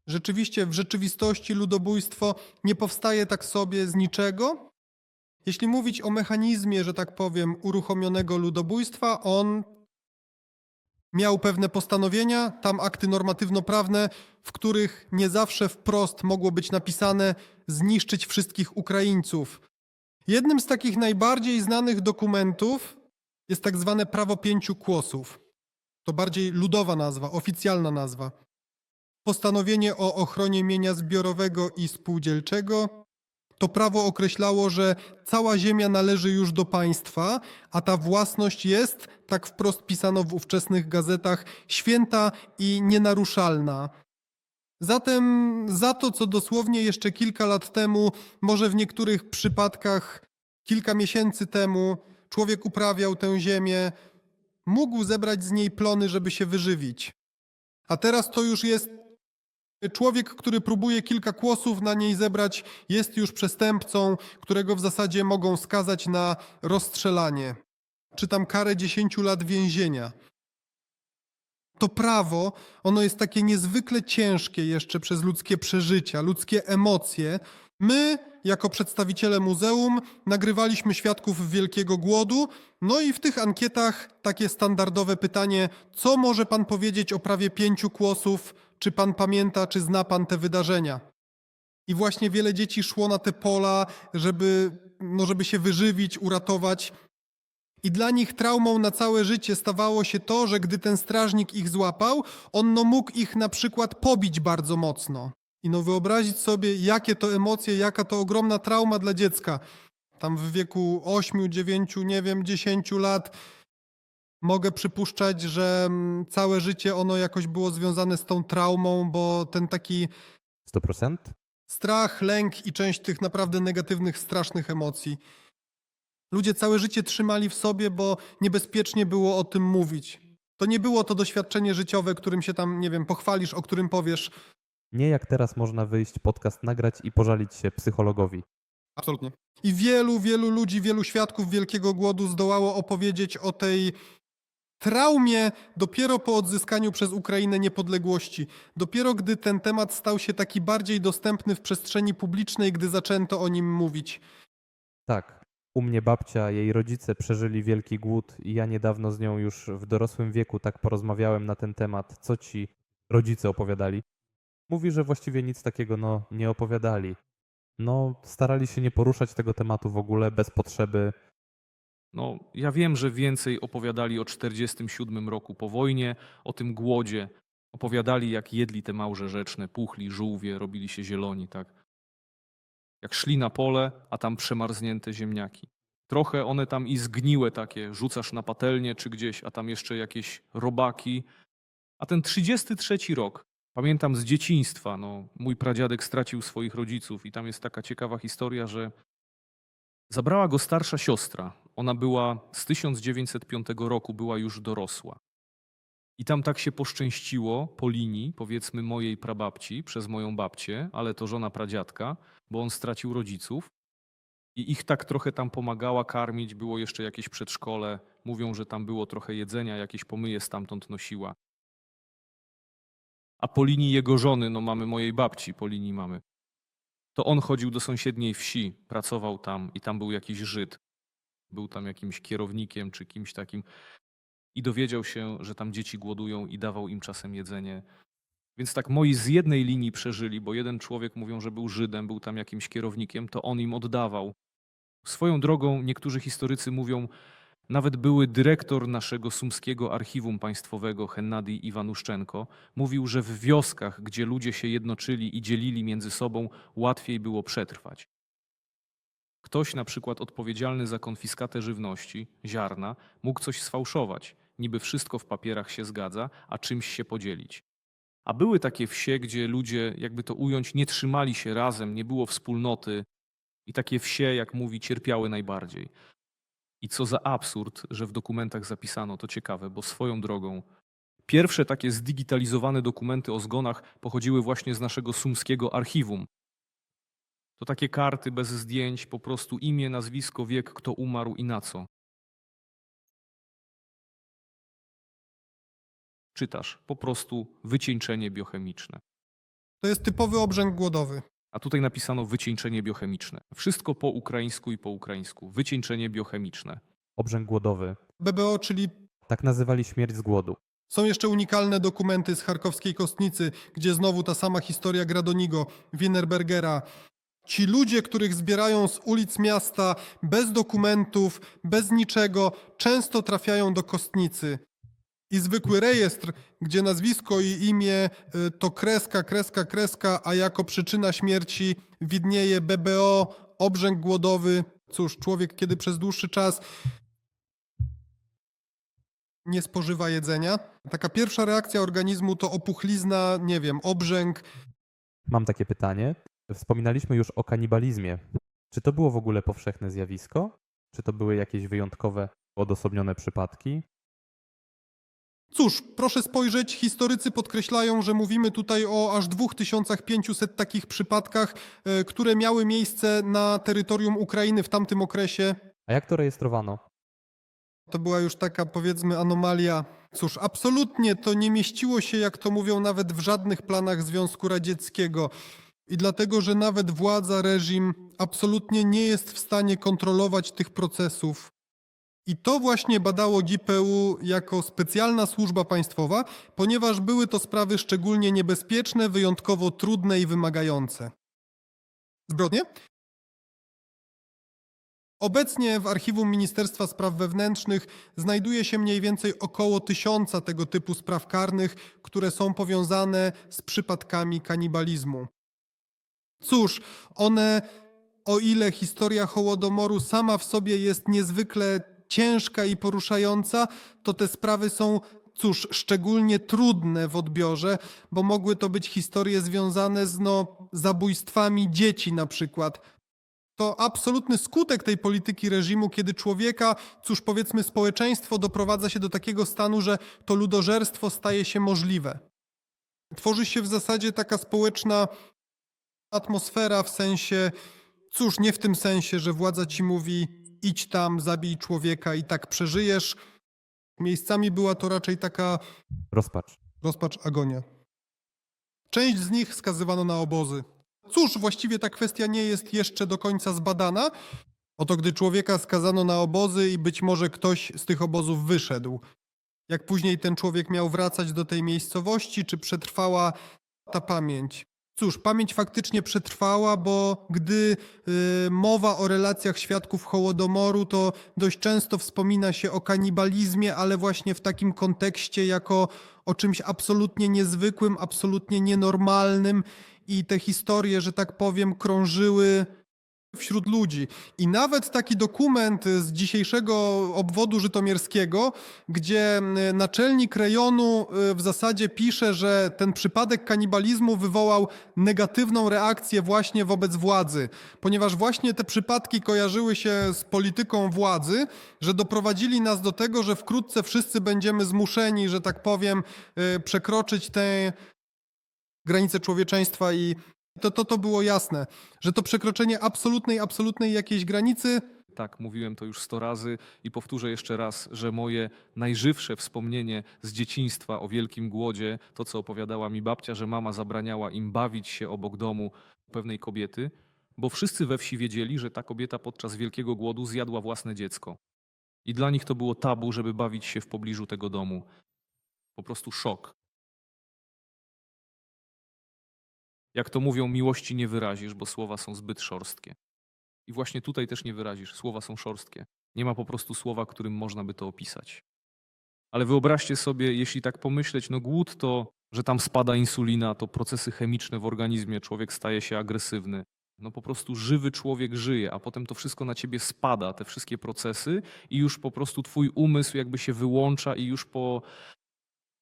Rzeczywiście, w rzeczywistości ludobójstwo nie powstaje tak sobie z niczego. Jeśli mówić o mechanizmie, że tak powiem, uruchomionego ludobójstwa, on miał pewne postanowienia, tam akty normatywno-prawne, w których nie zawsze wprost mogło być napisane zniszczyć wszystkich Ukraińców. Jednym z takich najbardziej znanych dokumentów jest tak zwane prawo 5 kłosów. To bardziej ludowa nazwa, oficjalna nazwa. Postanowienie o ochronie mienia zbiorowego i spółdzielczego. To prawo określało, że cała ziemia należy już do państwa, a ta własność jest, tak wprost pisano w ówczesnych gazetach, święta i nienaruszalna. Zatem za to, co dosłownie jeszcze kilka lat temu, może w niektórych przypadkach kilka miesięcy temu, człowiek uprawiał tę ziemię, mógł zebrać z niej plony, żeby się wyżywić. A teraz to już jest człowiek, który próbuje kilka kłosów na niej zebrać, jest już przestępcą, którego w zasadzie mogą skazać na rozstrzelanie, czy tam karę 10 lat więzienia. To prawo, ono jest takie niezwykle ciężkie jeszcze przez ludzkie przeżycia, ludzkie emocje. My, jako przedstawiciele muzeum, nagrywaliśmy świadków Wielkiego Głodu, no i w tych ankietach takie standardowe pytanie, co może pan powiedzieć o prawie 5 kłosów, czy pan pamięta, czy zna pan te wydarzenia? I właśnie wiele dzieci szło na te pola, żeby się wyżywić, uratować. I dla nich traumą na całe życie stawało się to, że gdy ten strażnik ich złapał, on mógł ich na przykład pobić bardzo mocno. I wyobrazić sobie, jakie to emocje, jaka to ogromna trauma dla dziecka. Tam w wieku 8, 9, nie wiem, 10 lat mogę przypuszczać, że całe życie ono jakoś było związane z tą traumą, bo ten taki 100%? strach, lęk i część tych naprawdę negatywnych, strasznych emocji. Ludzie całe życie trzymali w sobie, bo niebezpiecznie było o tym mówić. To nie było to doświadczenie życiowe, którym się tam, nie wiem, pochwalisz, o którym powiesz. Nie jak teraz można wyjść, podcast nagrać i pożalić się psychologowi. Absolutnie. I wielu ludzi, wielu świadków Wielkiego Głodu zdołało opowiedzieć o tej traumie dopiero po odzyskaniu przez Ukrainę niepodległości. Dopiero gdy ten temat stał się taki bardziej dostępny w przestrzeni publicznej, gdy zaczęto o nim mówić. Tak, u mnie babcia, jej rodzice przeżyli Wielki Głód i ja niedawno z nią już w dorosłym wieku tak porozmawiałem na ten temat, co ci rodzice opowiadali. Mówi, że właściwie nic takiego nie opowiadali. Starali się nie poruszać tego tematu w ogóle bez potrzeby. No, ja wiem, że więcej opowiadali o 1947 roku po wojnie, o tym głodzie. Opowiadali, jak jedli te małże rzeczne, puchli, żółwie, robili się zieloni, tak? Jak szli na pole, a tam przemarznięte ziemniaki. Trochę one tam i zgniłe takie, rzucasz na patelnię czy gdzieś, a tam jeszcze jakieś robaki. A ten 33 rok, pamiętam z dzieciństwa, mój pradziadek stracił swoich rodziców i tam jest taka ciekawa historia, że zabrała go starsza siostra. Ona była z 1905 roku, była już dorosła. I tam tak się poszczęściło po linii, powiedzmy, mojej prababci przez moją babcię, ale to żona pradziadka, bo on stracił rodziców. I ich tak trochę tam pomagała karmić, było jeszcze jakieś przedszkole. Mówią, że tam było trochę jedzenia, jakieś pomyje stamtąd nosiła. A po linii jego żony, mamy mojej babci, po linii mamy. To on chodził do sąsiedniej wsi, pracował tam i tam był jakiś Żyd. Był tam jakimś kierownikiem czy kimś takim i dowiedział się, że tam dzieci głodują i dawał im czasem jedzenie. Więc tak moi z jednej linii przeżyli, bo jeden człowiek, mówią, że był Żydem, był tam jakimś kierownikiem, to on im oddawał. Swoją drogą niektórzy historycy mówią, nawet były dyrektor naszego sumskiego archiwum państwowego, Hennadij Iwanuszczenko, mówił, że w wioskach, gdzie ludzie się jednoczyli i dzielili między sobą, łatwiej było przetrwać. Ktoś na przykład odpowiedzialny za konfiskatę żywności, ziarna, mógł coś sfałszować. Niby wszystko w papierach się zgadza, a czymś się podzielić. A były takie wsie, gdzie ludzie, jakby to ująć, nie trzymali się razem, nie było wspólnoty i takie wsie, jak mówi, cierpiały najbardziej. I co za absurd, że w dokumentach zapisano, to ciekawe, bo swoją drogą pierwsze takie zdigitalizowane dokumenty o zgonach pochodziły właśnie z naszego sumskiego archiwum. To takie karty bez zdjęć, po prostu imię, nazwisko, wiek, kto umarł i na co. Czytasz, po prostu wycieńczenie biochemiczne. To jest typowy obrzęk głodowy. A tutaj napisano wycieńczenie biochemiczne. Wszystko po ukraińsku i po ukraińsku. Wycieńczenie biochemiczne. Obrzęk głodowy. BBO, czyli Tak nazywali śmierć z głodu. są jeszcze unikalne dokumenty z charkowskiej Kostnicy, gdzie znowu ta sama historia Gradonigo, Wienerbergera. Ci ludzie, których zbierają z ulic miasta bez dokumentów, bez niczego, często trafiają do Kostnicy. I zwykły rejestr, gdzie nazwisko i imię to kreska, kreska, kreska, a jako przyczyna śmierci widnieje BBO, obrzęk głodowy. Cóż, człowiek, kiedy przez dłuższy czas nie spożywa jedzenia, taka pierwsza reakcja organizmu to opuchlizna, nie wiem, obrzęk. Mam takie pytanie. Wspominaliśmy już o kanibalizmie. Czy to było w ogóle powszechne zjawisko? Czy to były jakieś wyjątkowe, odosobnione przypadki? Cóż, proszę spojrzeć, historycy podkreślają, że mówimy tutaj o aż 2500 takich przypadkach, które miały miejsce na terytorium Ukrainy w tamtym okresie. A jak to rejestrowano? To była już taka, powiedzmy, anomalia. Cóż, absolutnie to nie mieściło się, jak to mówią, nawet w żadnych planach Związku Radzieckiego. I dlatego, że nawet władza, reżim absolutnie nie jest w stanie kontrolować tych procesów. I to właśnie badało GPU jako specjalna służba państwowa, ponieważ były to sprawy szczególnie niebezpieczne, wyjątkowo trudne i wymagające. Zbrodnie? Obecnie w archiwum Ministerstwa Spraw Wewnętrznych znajduje się mniej więcej około 1000 tego typu spraw karnych, które są powiązane z przypadkami kanibalizmu. Cóż, one, o ile historia Hołodomoru sama w sobie jest niezwykle ciężka i poruszająca, to te sprawy są, cóż, szczególnie trudne w odbiorze, bo mogły to być historie związane z zabójstwami dzieci na przykład. To absolutny skutek tej polityki reżimu, kiedy człowieka, cóż, powiedzmy, społeczeństwo doprowadza się do takiego stanu, że to ludożerstwo staje się możliwe. Tworzy się w zasadzie taka społeczna atmosfera w sensie, cóż, nie w tym sensie, że władza ci mówi idź tam, zabij człowieka i tak przeżyjesz. Miejscami była to raczej taka Rozpacz. agonia. Część z nich skazywano na obozy. Cóż, właściwie ta kwestia nie jest jeszcze do końca zbadana. Oto gdy człowieka skazano na obozy i być może ktoś z tych obozów wyszedł. Jak później ten człowiek miał wracać do tej miejscowości, czy przetrwała ta pamięć? Cóż, pamięć faktycznie przetrwała, bo gdy mowa o relacjach świadków Hołodomoru, to dość często wspomina się o kanibalizmie, ale właśnie w takim kontekście jako o czymś absolutnie niezwykłym, absolutnie nienormalnym i te historie, że tak powiem, krążyły wśród ludzi. I nawet taki dokument z dzisiejszego obwodu żytomierskiego, gdzie naczelnik rejonu w zasadzie pisze, że ten przypadek kanibalizmu wywołał negatywną reakcję właśnie wobec władzy, ponieważ właśnie te przypadki kojarzyły się z polityką władzy, że doprowadzili nas do tego, że wkrótce wszyscy będziemy zmuszeni, że tak powiem, przekroczyć tę granicę człowieczeństwa i to było jasne, że to przekroczenie absolutnej jakiejś granicy. Tak, mówiłem to już 100 razy i powtórzę jeszcze raz, że moje najżywsze wspomnienie z dzieciństwa o Wielkim Głodzie, to co opowiadała mi babcia, że mama zabraniała im bawić się obok domu pewnej kobiety, bo wszyscy we wsi wiedzieli, że ta kobieta podczas Wielkiego Głodu zjadła własne dziecko. I dla nich to było tabu, żeby bawić się w pobliżu tego domu. Po prostu szok. Jak to mówią, miłości nie wyrazisz, bo słowa są zbyt szorstkie. I właśnie tutaj też nie wyrazisz, słowa są szorstkie. Nie ma po prostu słowa, którym można by to opisać. Ale wyobraźcie sobie, jeśli tak pomyśleć, głód to, że tam spada insulina, to procesy chemiczne w organizmie, człowiek staje się agresywny. Po prostu żywy człowiek żyje, a potem to wszystko na ciebie spada, te wszystkie procesy i już po prostu twój umysł jakby się wyłącza i już po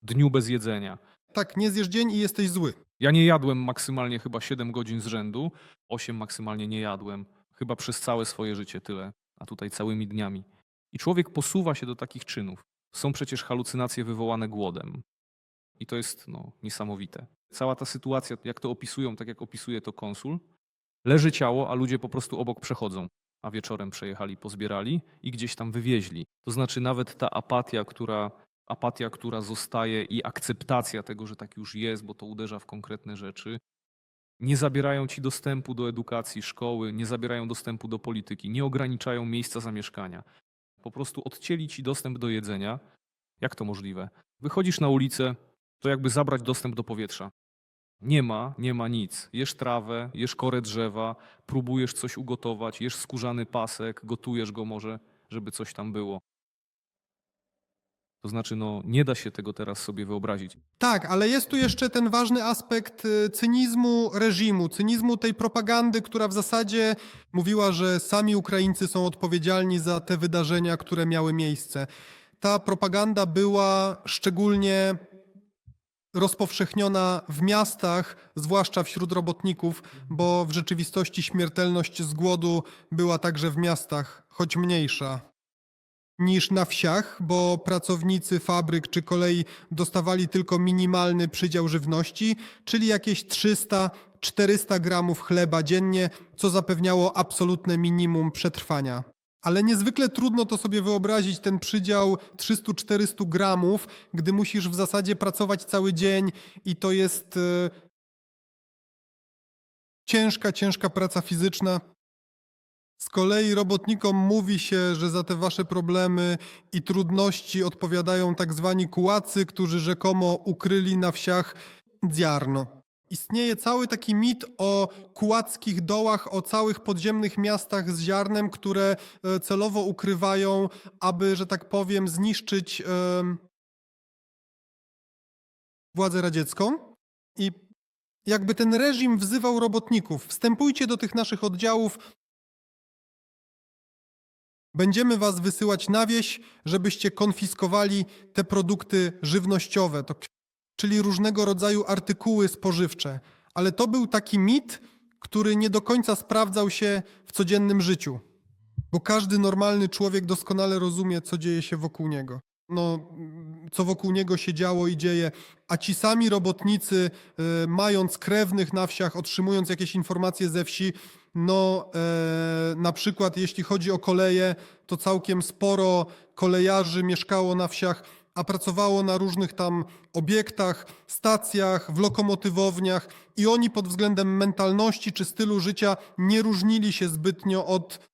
dniu bez jedzenia. Tak, nie zjesz dzień i jesteś zły. Ja nie jadłem maksymalnie chyba 7 godzin z rzędu, 8 maksymalnie nie jadłem. Chyba przez całe swoje życie tyle, a tutaj całymi dniami. I człowiek posuwa się do takich czynów. Są przecież halucynacje wywołane głodem. I to jest niesamowite. Cała ta sytuacja, jak to opisują, tak jak opisuje to konsul, Leży ciało, a ludzie po prostu obok przechodzą, a wieczorem przejechali, pozbierali i gdzieś tam wywieźli. To znaczy nawet ta apatia, która zostaje i akceptacja tego, że tak już jest, bo to uderza w konkretne rzeczy, nie zabierają ci dostępu do edukacji, szkoły, nie zabierają dostępu do polityki, nie ograniczają miejsca zamieszkania. Po prostu odcięli ci dostęp do jedzenia. Jak to możliwe? Wychodzisz na ulicę, to jakby zabrać dostęp do powietrza. Nie ma nic. Jesz trawę, jesz korę drzewa, próbujesz coś ugotować, jesz skórzany pasek, gotujesz go może, żeby coś tam było. To znaczy, no, nie da się tego teraz sobie wyobrazić. Tak, ale jest tu jeszcze ten ważny aspekt cynizmu reżimu, cynizmu tej propagandy, która w zasadzie mówiła, że sami Ukraińcy są odpowiedzialni za te wydarzenia, które miały miejsce. Ta propaganda była szczególnie rozpowszechniona w miastach, zwłaszcza wśród robotników, bo w rzeczywistości śmiertelność z głodu była także w miastach, choć mniejsza niż na wsiach, bo pracownicy fabryk czy kolei dostawali tylko minimalny przydział żywności, czyli jakieś 300-400 gramów chleba dziennie, co zapewniało absolutne minimum przetrwania. Ale niezwykle trudno to sobie wyobrazić, ten przydział 300-400 gramów, gdy musisz w zasadzie pracować cały dzień i to jest ciężka praca fizyczna. Z kolei robotnikom mówi się, że za te wasze problemy i trudności odpowiadają tak zwani kułacy, którzy rzekomo ukryli na wsiach ziarno. Istnieje cały taki mit o kułackich dołach, o całych podziemnych miastach z ziarnem, które celowo ukrywają, aby, że tak powiem, zniszczyć władzę radziecką. I jakby ten reżim wzywał robotników: wstępujcie do tych naszych oddziałów, będziemy was wysyłać na wieś, żebyście konfiskowali te produkty żywnościowe, czyli różnego rodzaju artykuły spożywcze. Ale to był taki mit, który nie do końca sprawdzał się w codziennym życiu, bo każdy normalny człowiek doskonale rozumie, co dzieje się wokół niego. No, co wokół niego się działo i dzieje, a ci sami robotnicy, mając krewnych na wsiach, otrzymując jakieś informacje ze wsi, na przykład jeśli chodzi o koleje, to całkiem sporo kolejarzy mieszkało na wsiach, a pracowało na różnych tam obiektach, stacjach, w lokomotywowniach i oni pod względem mentalności czy stylu życia nie różnili się zbytnio od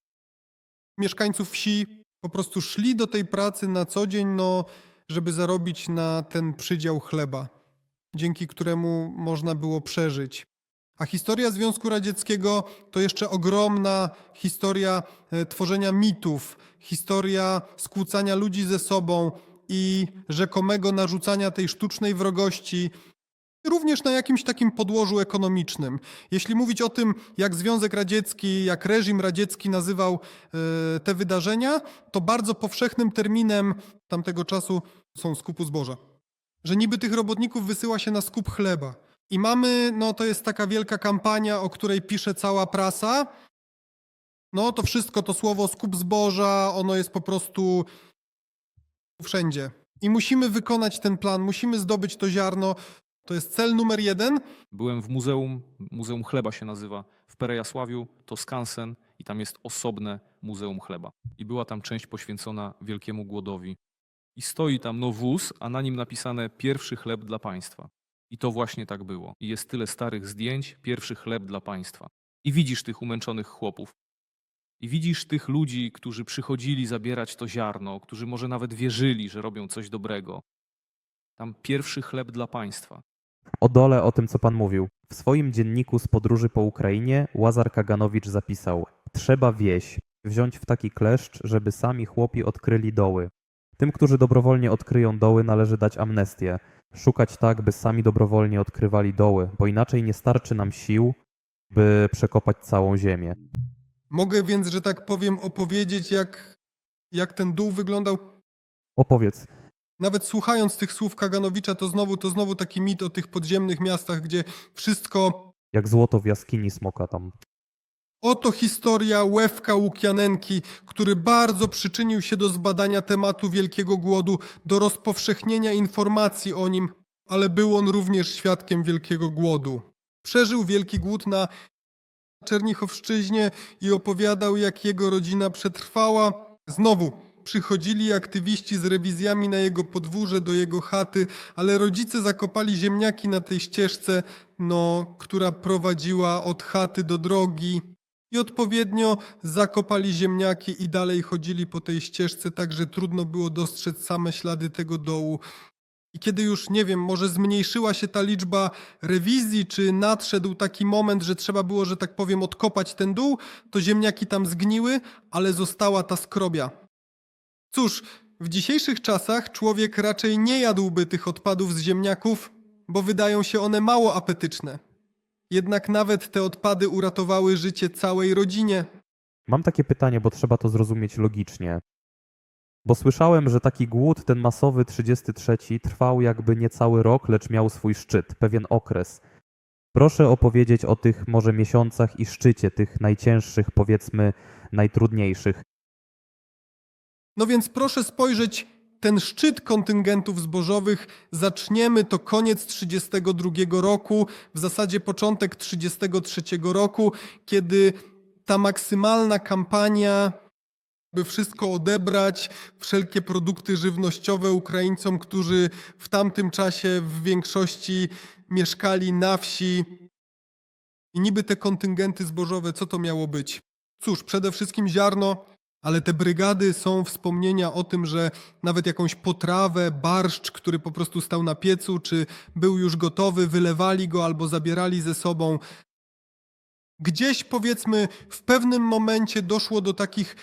mieszkańców wsi. Po prostu szli do tej pracy na co dzień, żeby zarobić na ten przydział chleba, dzięki któremu można było przeżyć. A historia Związku Radzieckiego to jeszcze ogromna historia tworzenia mitów, historia skłócania ludzi ze sobą i rzekomego narzucania tej sztucznej wrogości, również na jakimś takim podłożu ekonomicznym. Jeśli mówić o tym, jak Związek Radziecki, jak reżim radziecki nazywał te wydarzenia, to bardzo powszechnym terminem tamtego czasu są skupu zboża. Że niby tych robotników wysyła się na skup chleba. I mamy, to jest taka wielka kampania, o której pisze cała prasa. To wszystko, to słowo skup zboża, ono jest po prostu wszędzie. I musimy wykonać ten plan, musimy zdobyć to ziarno. To jest cel numer 1. Byłem w Muzeum Chleba się nazywa, w Perejasławiu, to skansen i tam jest osobne Muzeum Chleba. I była tam część poświęcona wielkiemu głodowi. I stoi tam wóz, a na nim napisane pierwszy chleb dla państwa. I to właśnie tak było. I jest tyle starych zdjęć, pierwszy chleb dla państwa. I widzisz tych umęczonych chłopów. I widzisz tych ludzi, którzy przychodzili zabierać to ziarno, którzy może nawet wierzyli, że robią coś dobrego. Tam pierwszy chleb dla państwa. O dole, o tym, co pan mówił. W swoim dzienniku z podróży po Ukrainie Łazar Kaganowicz zapisał: trzeba wieś wziąć w taki kleszcz, żeby sami chłopi odkryli doły. Tym, którzy dobrowolnie odkryją doły, należy dać amnestię. Szukać tak, by sami dobrowolnie odkrywali doły, bo inaczej nie starczy nam sił, by przekopać całą ziemię. Mogę więc, że tak powiem, opowiedzieć, jak ten dół wyglądał. Opowiedz. Nawet słuchając tych słów Kaganowicza, to znowu taki mit o tych podziemnych miastach, gdzie wszystko... Jak złoto w jaskini smoka tam. Oto historia Łewka Łukianenki, który bardzo przyczynił się do zbadania tematu Wielkiego Głodu, do rozpowszechnienia informacji o nim, ale był on również świadkiem Wielkiego Głodu. Przeżył Wielki Głód na Czernichowszczyźnie i opowiadał, jak jego rodzina przetrwała. Znowu przychodzili aktywiści z rewizjami na jego podwórze, do jego chaty, ale rodzice zakopali ziemniaki na tej ścieżce, która prowadziła od chaty do drogi. I odpowiednio zakopali ziemniaki i dalej chodzili po tej ścieżce, tak że trudno było dostrzec same ślady tego dołu. I kiedy już, nie wiem, może zmniejszyła się ta liczba rewizji, czy nadszedł taki moment, że trzeba było, że tak powiem, odkopać ten dół, to ziemniaki tam zgniły, ale została ta skrobia. Cóż, w dzisiejszych czasach człowiek raczej nie jadłby tych odpadów z ziemniaków, bo wydają się one mało apetyczne. Jednak nawet te odpady uratowały życie całej rodzinie. Mam takie pytanie, bo trzeba to zrozumieć logicznie. Bo słyszałem, że taki głód, ten masowy 33, trwał jakby niecały rok, lecz miał swój szczyt, pewien okres. Proszę opowiedzieć o tych może miesiącach i szczycie, tych najcięższych, powiedzmy najtrudniejszych. No więc proszę spojrzeć, ten szczyt kontyngentów zbożowych, zaczniemy to koniec 32 roku, w zasadzie początek 33 roku, kiedy ta maksymalna kampania, by wszystko odebrać, wszelkie produkty żywnościowe Ukraińcom, którzy w tamtym czasie w większości mieszkali na wsi. I niby te kontyngenty zbożowe, co to miało być? Cóż, przede wszystkim ziarno, ale te brygady są wspomnienia o tym, że nawet jakąś potrawę, barszcz, który po prostu stał na piecu, czy był już gotowy, wylewali go albo zabierali ze sobą. Gdzieś, powiedzmy, w pewnym momencie doszło do takich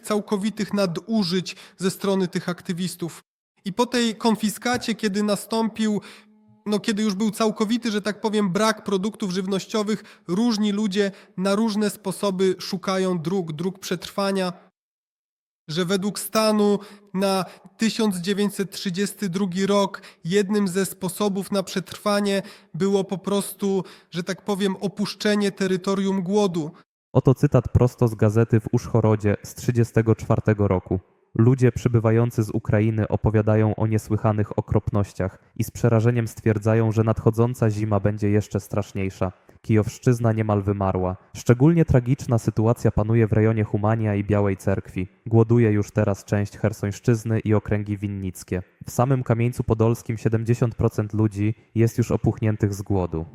całkowitych nadużyć ze strony tych aktywistów. I po tej konfiskacie, kiedy nastąpił, kiedy już był całkowity, że tak powiem, brak produktów żywnościowych, różni ludzie na różne sposoby szukają dróg przetrwania, że według stanu na 1932 rok jednym ze sposobów na przetrwanie było po prostu, że tak powiem, opuszczenie terytorium głodu. Oto cytat prosto z gazety w Użhorodzie z 1934 roku. Ludzie przybywający z Ukrainy opowiadają o niesłychanych okropnościach i z przerażeniem stwierdzają, że nadchodząca zima będzie jeszcze straszniejsza. Kijowszczyzna niemal wymarła. Szczególnie tragiczna sytuacja panuje w rejonie Humania i Białej Cerkwi. Głoduje już teraz część Chersońszczyzny i okręgi winnickie. W samym Kamieńcu Podolskim 70% ludzi jest już opuchniętych z głodu.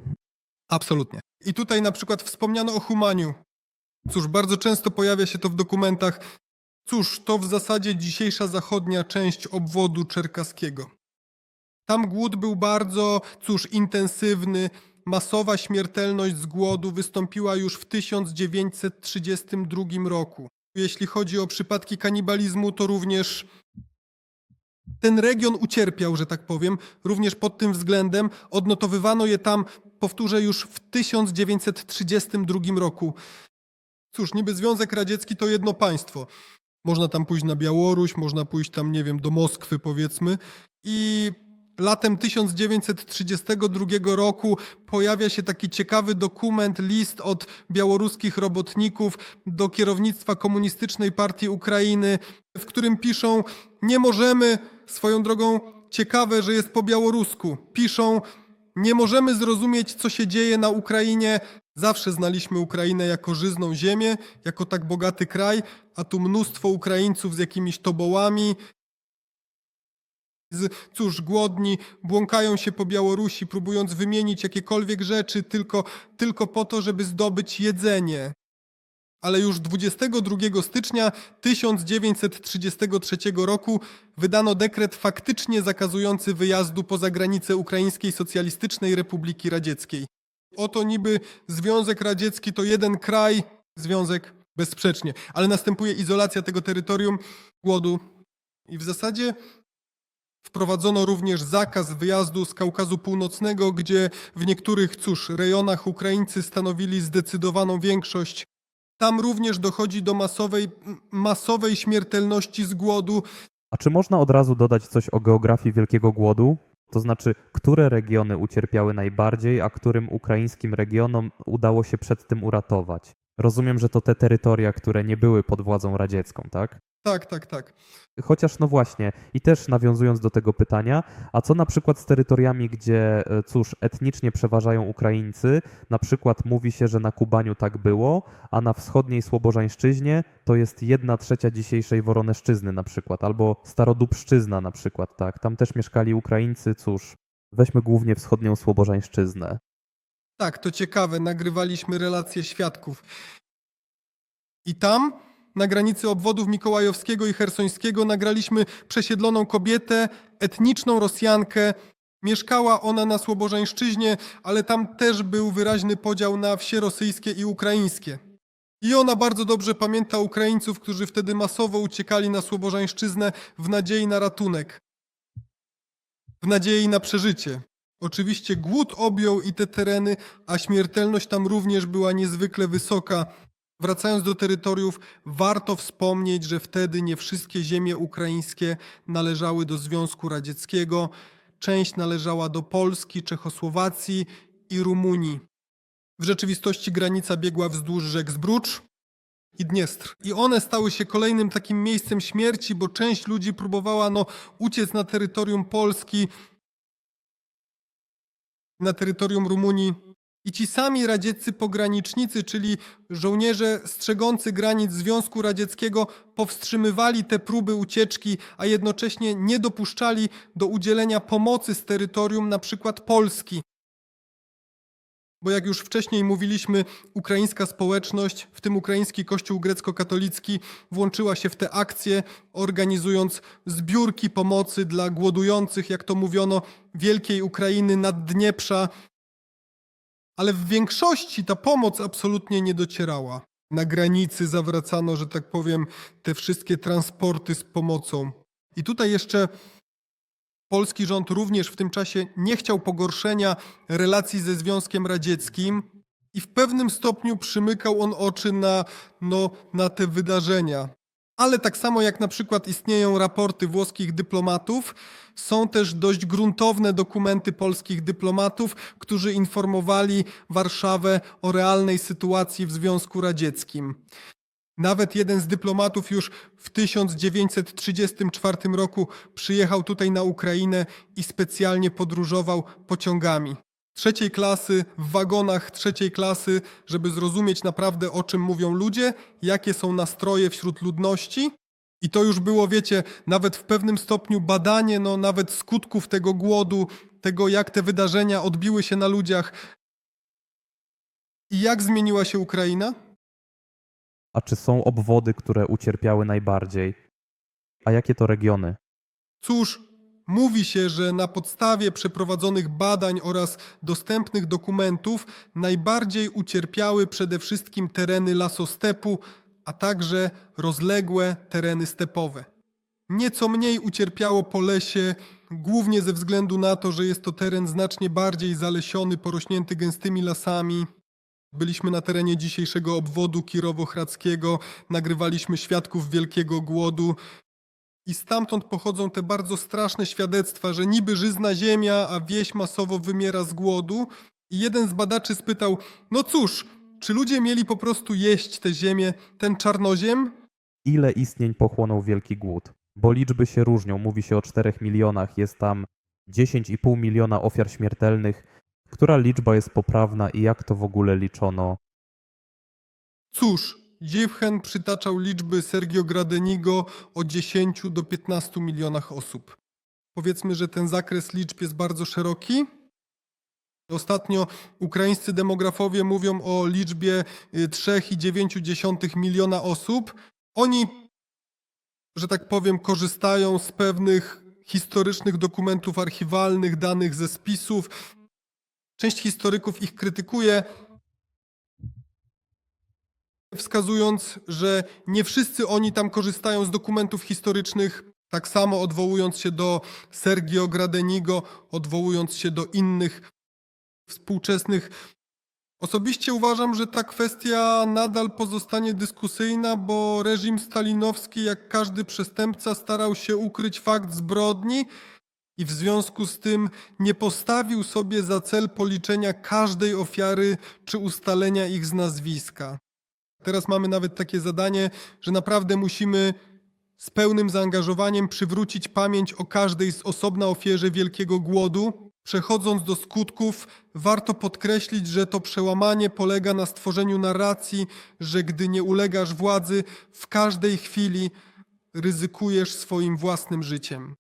Absolutnie. I tutaj na przykład wspomniano o Humaniu. Cóż, bardzo często pojawia się to w dokumentach. Cóż, to w zasadzie dzisiejsza zachodnia część obwodu czerkaskiego. Tam głód był bardzo, intensywny. Masowa śmiertelność z głodu wystąpiła już w 1932 roku. Jeśli chodzi o przypadki kanibalizmu, to również ten region ucierpiał, że tak powiem, również pod tym względem. Odnotowywano je tam, powtórzę, już w 1932 roku. Cóż, niby Związek Radziecki to jedno państwo. Można tam pójść na Białoruś, można pójść tam, nie wiem, do Moskwy, powiedzmy. I latem 1932 roku pojawia się taki ciekawy dokument, list od białoruskich robotników do kierownictwa Komunistycznej Partii Ukrainy, w którym piszą: nie możemy, swoją drogą ciekawe, że jest po białorusku, piszą: nie możemy zrozumieć, co się dzieje na Ukrainie. Zawsze znaliśmy Ukrainę jako żyzną ziemię, jako tak bogaty kraj, a tu mnóstwo Ukraińców z jakimiś tobołami. Cóż, głodni, błąkają się po Białorusi, próbując wymienić jakiekolwiek rzeczy tylko po to, żeby zdobyć jedzenie. Ale już 22 stycznia 1933 roku wydano dekret faktycznie zakazujący wyjazdu poza granice Ukraińskiej Socjalistycznej Republiki Radzieckiej. Oto niby Związek Radziecki to jeden kraj, związek bezsprzecznie, ale następuje izolacja tego terytorium, głodu i w zasadzie wprowadzono również zakaz wyjazdu z Kaukazu Północnego, gdzie w niektórych, rejonach Ukraińcy stanowili zdecydowaną większość. Tam również dochodzi do masowej śmiertelności z głodu. A czy można od razu dodać coś o geografii Wielkiego Głodu? To znaczy, które regiony ucierpiały najbardziej, a którym ukraińskim regionom udało się przed tym uratować? Rozumiem, że to te terytoria, które nie były pod władzą radziecką, tak? Tak, tak, tak. Chociaż no właśnie, i też nawiązując do tego pytania, a co na przykład z terytoriami, gdzie, cóż, etnicznie przeważają Ukraińcy? Na przykład mówi się, że na Kubaniu tak było, a na wschodniej Słobożańszczyźnie to jest 1/3 dzisiejszej Woroneszczyzny na przykład, albo Starodubszczyzna na przykład, tak? Tam też mieszkali Ukraińcy, cóż, weźmy głównie wschodnią Słobożańszczyznę. Tak, to ciekawe, nagrywaliśmy relacje świadków. I tam, na granicy obwodów mikołajowskiego i chersońskiego, nagraliśmy przesiedloną kobietę, etniczną Rosjankę. Mieszkała ona na Słobożańszczyźnie, ale tam też był wyraźny podział na wsie rosyjskie i ukraińskie. I ona bardzo dobrze pamięta Ukraińców, którzy wtedy masowo uciekali na Słobożańszczyznę w nadziei na ratunek, w nadziei na przeżycie. Oczywiście głód objął i te tereny, a śmiertelność tam również była niezwykle wysoka. Wracając do terytoriów, warto wspomnieć, że wtedy nie wszystkie ziemie ukraińskie należały do Związku Radzieckiego. Część należała do Polski, Czechosłowacji i Rumunii. W rzeczywistości granica biegła wzdłuż rzek Zbrucz i Dniestr. I one stały się kolejnym takim miejscem śmierci, bo część ludzi próbowała uciec na terytorium Polski, na terytorium Rumunii. I ci sami radzieccy pogranicznicy, czyli żołnierze strzegący granic Związku Radzieckiego, powstrzymywali te próby ucieczki, a jednocześnie nie dopuszczali do udzielenia pomocy z terytorium na przykład Polski. Bo jak już wcześniej mówiliśmy, ukraińska społeczność, w tym ukraiński kościół grecko-katolicki, włączyła się w te akcje, organizując zbiórki pomocy dla głodujących, jak to mówiono, wielkiej Ukrainy Naddnieprza. Ale w większości ta pomoc absolutnie nie docierała. Na granicy zawracano, że tak powiem, te wszystkie transporty z pomocą. I tutaj jeszcze polski rząd również w tym czasie nie chciał pogorszenia relacji ze Związkiem Radzieckim i w pewnym stopniu przymykał on oczy na te wydarzenia. Ale tak samo jak na przykład istnieją raporty włoskich dyplomatów, są też dość gruntowne dokumenty polskich dyplomatów, którzy informowali Warszawę o realnej sytuacji w Związku Radzieckim. Nawet jeden z dyplomatów już w 1934 roku przyjechał tutaj na Ukrainę i specjalnie podróżował pociągami trzeciej klasy, w wagonach trzeciej klasy, żeby zrozumieć naprawdę, o czym mówią ludzie, jakie są nastroje wśród ludności. I to już było, wiecie, nawet w pewnym stopniu badanie, nawet skutków tego głodu, tego, jak te wydarzenia odbiły się na ludziach. I jak zmieniła się Ukraina? A czy są obwody, które ucierpiały najbardziej? A jakie to regiony? Cóż, mówi się, że na podstawie przeprowadzonych badań oraz dostępnych dokumentów najbardziej ucierpiały przede wszystkim tereny lasostepu, a także rozległe tereny stepowe. Nieco mniej ucierpiało Polesie, głównie ze względu na to, że jest to teren znacznie bardziej zalesiony, porośnięty gęstymi lasami. Byliśmy na terenie dzisiejszego obwodu kirowohradzkiego, nagrywaliśmy świadków Wielkiego Głodu. I stamtąd pochodzą te bardzo straszne świadectwa, że niby żyzna ziemia, a wieś masowo wymiera z głodu. I jeden z badaczy spytał, no cóż, czy ludzie mieli po prostu jeść tę ziemię, ten czarnoziem? Ile istnień pochłonął Wielki Głód? Bo liczby się różnią. Mówi się o 4 milionach, jest tam 10,5 miliona ofiar śmiertelnych. Która liczba jest poprawna i jak to w ogóle liczono? Cóż, Dziewchen przytaczał liczby Sergio Gradenigo o 10 do 15 milionach osób. Powiedzmy, że ten zakres liczb jest bardzo szeroki. Ostatnio ukraińscy demografowie mówią o liczbie 3,9 miliona osób. Oni, że tak powiem, korzystają z pewnych historycznych dokumentów archiwalnych, danych ze spisów. Część historyków ich krytykuje, wskazując, że nie wszyscy oni tam korzystają z dokumentów historycznych, tak samo odwołując się do Sergio Gradenigo, odwołując się do innych współczesnych. Osobiście uważam, że ta kwestia nadal pozostanie dyskusyjna, bo reżim stalinowski, jak każdy przestępca, starał się ukryć fakt zbrodni i w związku z tym nie postawił sobie za cel policzenia każdej ofiary czy ustalenia ich z nazwiska. Teraz mamy nawet takie zadanie, że naprawdę musimy z pełnym zaangażowaniem przywrócić pamięć o każdej z osobna ofierze Wielkiego Głodu. Przechodząc do skutków, warto podkreślić, że to przełamanie polega na stworzeniu narracji, że gdy nie ulegasz władzy, w każdej chwili ryzykujesz swoim własnym życiem.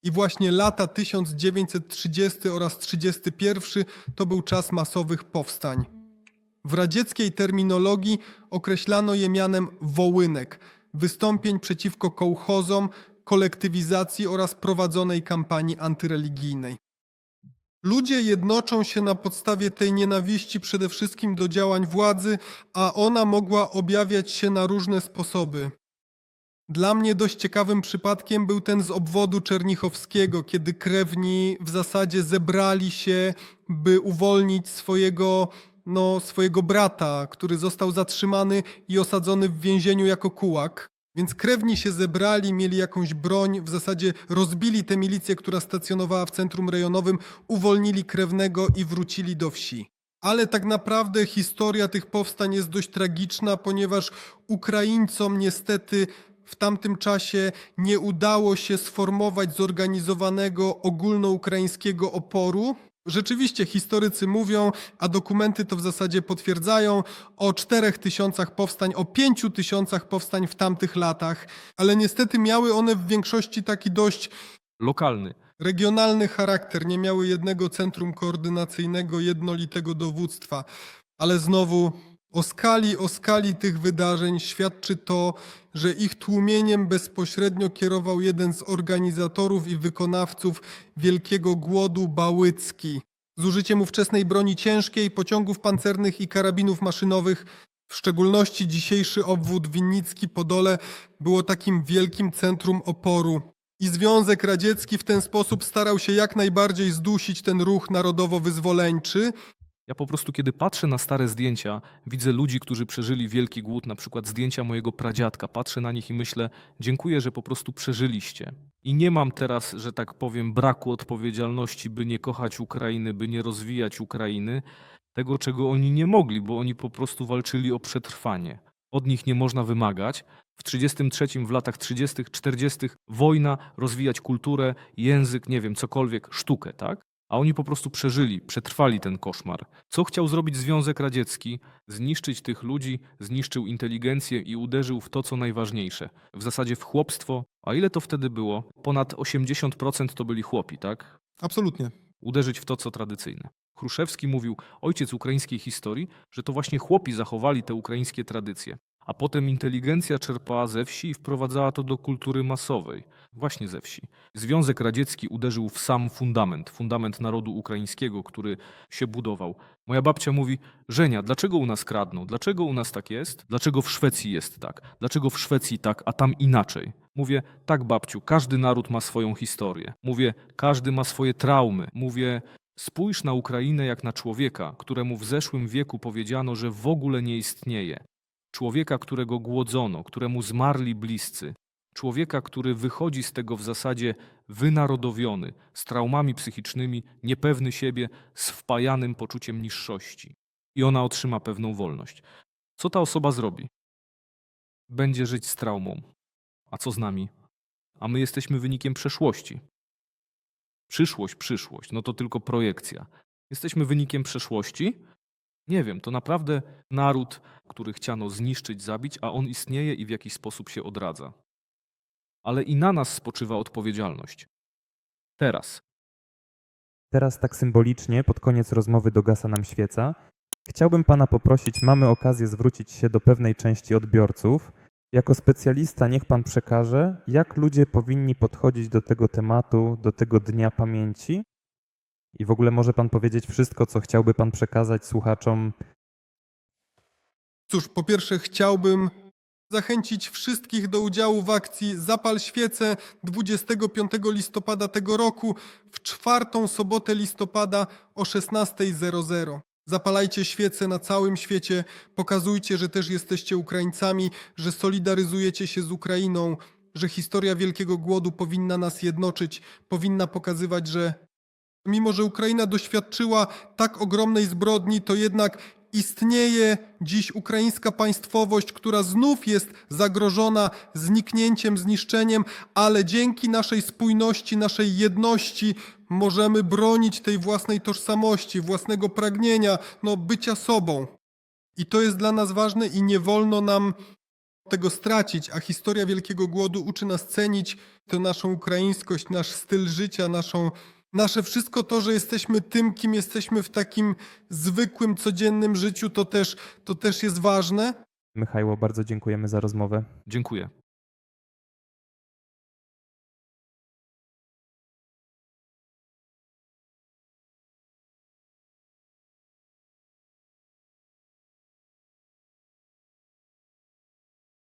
I właśnie lata 1930 oraz 1931 to był czas masowych powstań. W radzieckiej terminologii określano je mianem wołynek, wystąpień przeciwko kołchozom, kolektywizacji oraz prowadzonej kampanii antyreligijnej. Ludzie jednoczą się na podstawie tej nienawiści przede wszystkim do działań władzy, a ona mogła objawiać się na różne sposoby. Dla mnie dość ciekawym przypadkiem był ten z obwodu czernichowskiego, kiedy krewni w zasadzie zebrali się, by uwolnić swojego brata, który został zatrzymany i osadzony w więzieniu jako kułak. Więc krewni się zebrali, mieli jakąś broń, w zasadzie rozbili tę milicję, która stacjonowała w centrum rejonowym, uwolnili krewnego i wrócili do wsi. Ale tak naprawdę historia tych powstań jest dość tragiczna, ponieważ Ukraińcom niestety w tamtym czasie nie udało się sformować zorganizowanego ogólnoukraińskiego oporu. Rzeczywiście historycy mówią, a dokumenty to w zasadzie potwierdzają, o 4000 powstań, o 5000 powstań w tamtych latach, ale niestety miały one w większości taki dość Lokalny. regionalny charakter, nie miały jednego centrum koordynacyjnego, jednolitego dowództwa. Ale znowu o skali tych wydarzeń świadczy to, że ich tłumieniem bezpośrednio kierował jeden z organizatorów i wykonawców Wielkiego Głodu, Bałycki. Z użyciem ówczesnej broni ciężkiej, pociągów pancernych i karabinów maszynowych, w szczególności dzisiejszy obwód Winnicki Podole było takim wielkim centrum oporu. I Związek Radziecki w ten sposób starał się jak najbardziej zdusić ten ruch narodowo-wyzwoleńczy. Ja po prostu, kiedy patrzę na stare zdjęcia, widzę ludzi, którzy przeżyli Wielki Głód, na przykład zdjęcia mojego pradziadka. Patrzę na nich i myślę, dziękuję, że po prostu przeżyliście. I nie mam teraz, że tak powiem, braku odpowiedzialności, by nie kochać Ukrainy, by nie rozwijać Ukrainy, tego, czego oni nie mogli, bo oni po prostu walczyli o przetrwanie. Od nich nie można wymagać. W 1933, w latach 30., 40. wojna, rozwijać kulturę, język, nie wiem, cokolwiek, sztukę, tak? A oni po prostu przeżyli, przetrwali ten koszmar. Co chciał zrobić Związek Radziecki? Zniszczyć tych ludzi, zniszczył inteligencję i uderzył w to, co najważniejsze. W zasadzie w chłopstwo. A ile to wtedy było? Ponad 80% to byli chłopi, tak? Absolutnie. Uderzyć w to, co tradycyjne. Chruszewski mówił, ojciec ukraińskiej historii, że to właśnie chłopi zachowali te ukraińskie tradycje. A potem inteligencja czerpała ze wsi i wprowadzała to do kultury masowej. Właśnie ze wsi. Związek Radziecki uderzył w sam fundament narodu ukraińskiego, który się budował. Moja babcia mówi, Żenia, dlaczego u nas kradną? Dlaczego u nas tak jest? Dlaczego w Szwecji jest tak? Dlaczego w Szwecji tak, a tam inaczej? Mówię, tak babciu, każdy naród ma swoją historię. Mówię, każdy ma swoje traumy. Mówię, spójrz na Ukrainę jak na człowieka, któremu w zeszłym wieku powiedziano, że w ogóle nie istnieje. Człowieka, którego głodzono, któremu zmarli bliscy. Człowieka, który wychodzi z tego w zasadzie wynarodowiony, z traumami psychicznymi, niepewny siebie, z wpajanym poczuciem niższości. I ona otrzyma pewną wolność. Co ta osoba zrobi? Będzie żyć z traumą. A co z nami? A my jesteśmy wynikiem przeszłości. Przyszłość, no to tylko projekcja. Jesteśmy wynikiem przeszłości? Nie wiem, to naprawdę naród, który chciano zniszczyć, zabić, a on istnieje i w jakiś sposób się odradza. Ale i na nas spoczywa odpowiedzialność. Teraz tak symbolicznie, pod koniec rozmowy dogasa nam świeca. Chciałbym pana poprosić, mamy okazję zwrócić się do pewnej części odbiorców. Jako specjalista niech pan przekaże, jak ludzie powinni podchodzić do tego tematu, do tego Dnia Pamięci. I w ogóle może pan powiedzieć wszystko, co chciałby pan przekazać słuchaczom. Cóż, po pierwsze chciałbym zachęcić wszystkich do udziału w akcji Zapal świecę 25 listopada tego roku w 4. sobotę listopada o 16:00. Zapalajcie świece na całym świecie, pokazujcie, że też jesteście Ukraińcami, że solidaryzujecie się z Ukrainą, że historia Wielkiego Głodu powinna nas jednoczyć, powinna pokazywać, że mimo że Ukraina doświadczyła tak ogromnej zbrodni, to jednak istnieje dziś ukraińska państwowość, która znów jest zagrożona zniknięciem, zniszczeniem, ale dzięki naszej spójności, naszej jedności możemy bronić tej własnej tożsamości, własnego pragnienia, bycia sobą. I to jest dla nas ważne i nie wolno nam tego stracić, a historia Wielkiego Głodu uczy nas cenić tę naszą ukraińskość, nasz styl życia, nasze wszystko to, że jesteśmy tym, kim jesteśmy w takim zwykłym, codziennym życiu, to też jest ważne. Michał, bardzo dziękujemy za rozmowę. Dziękuję.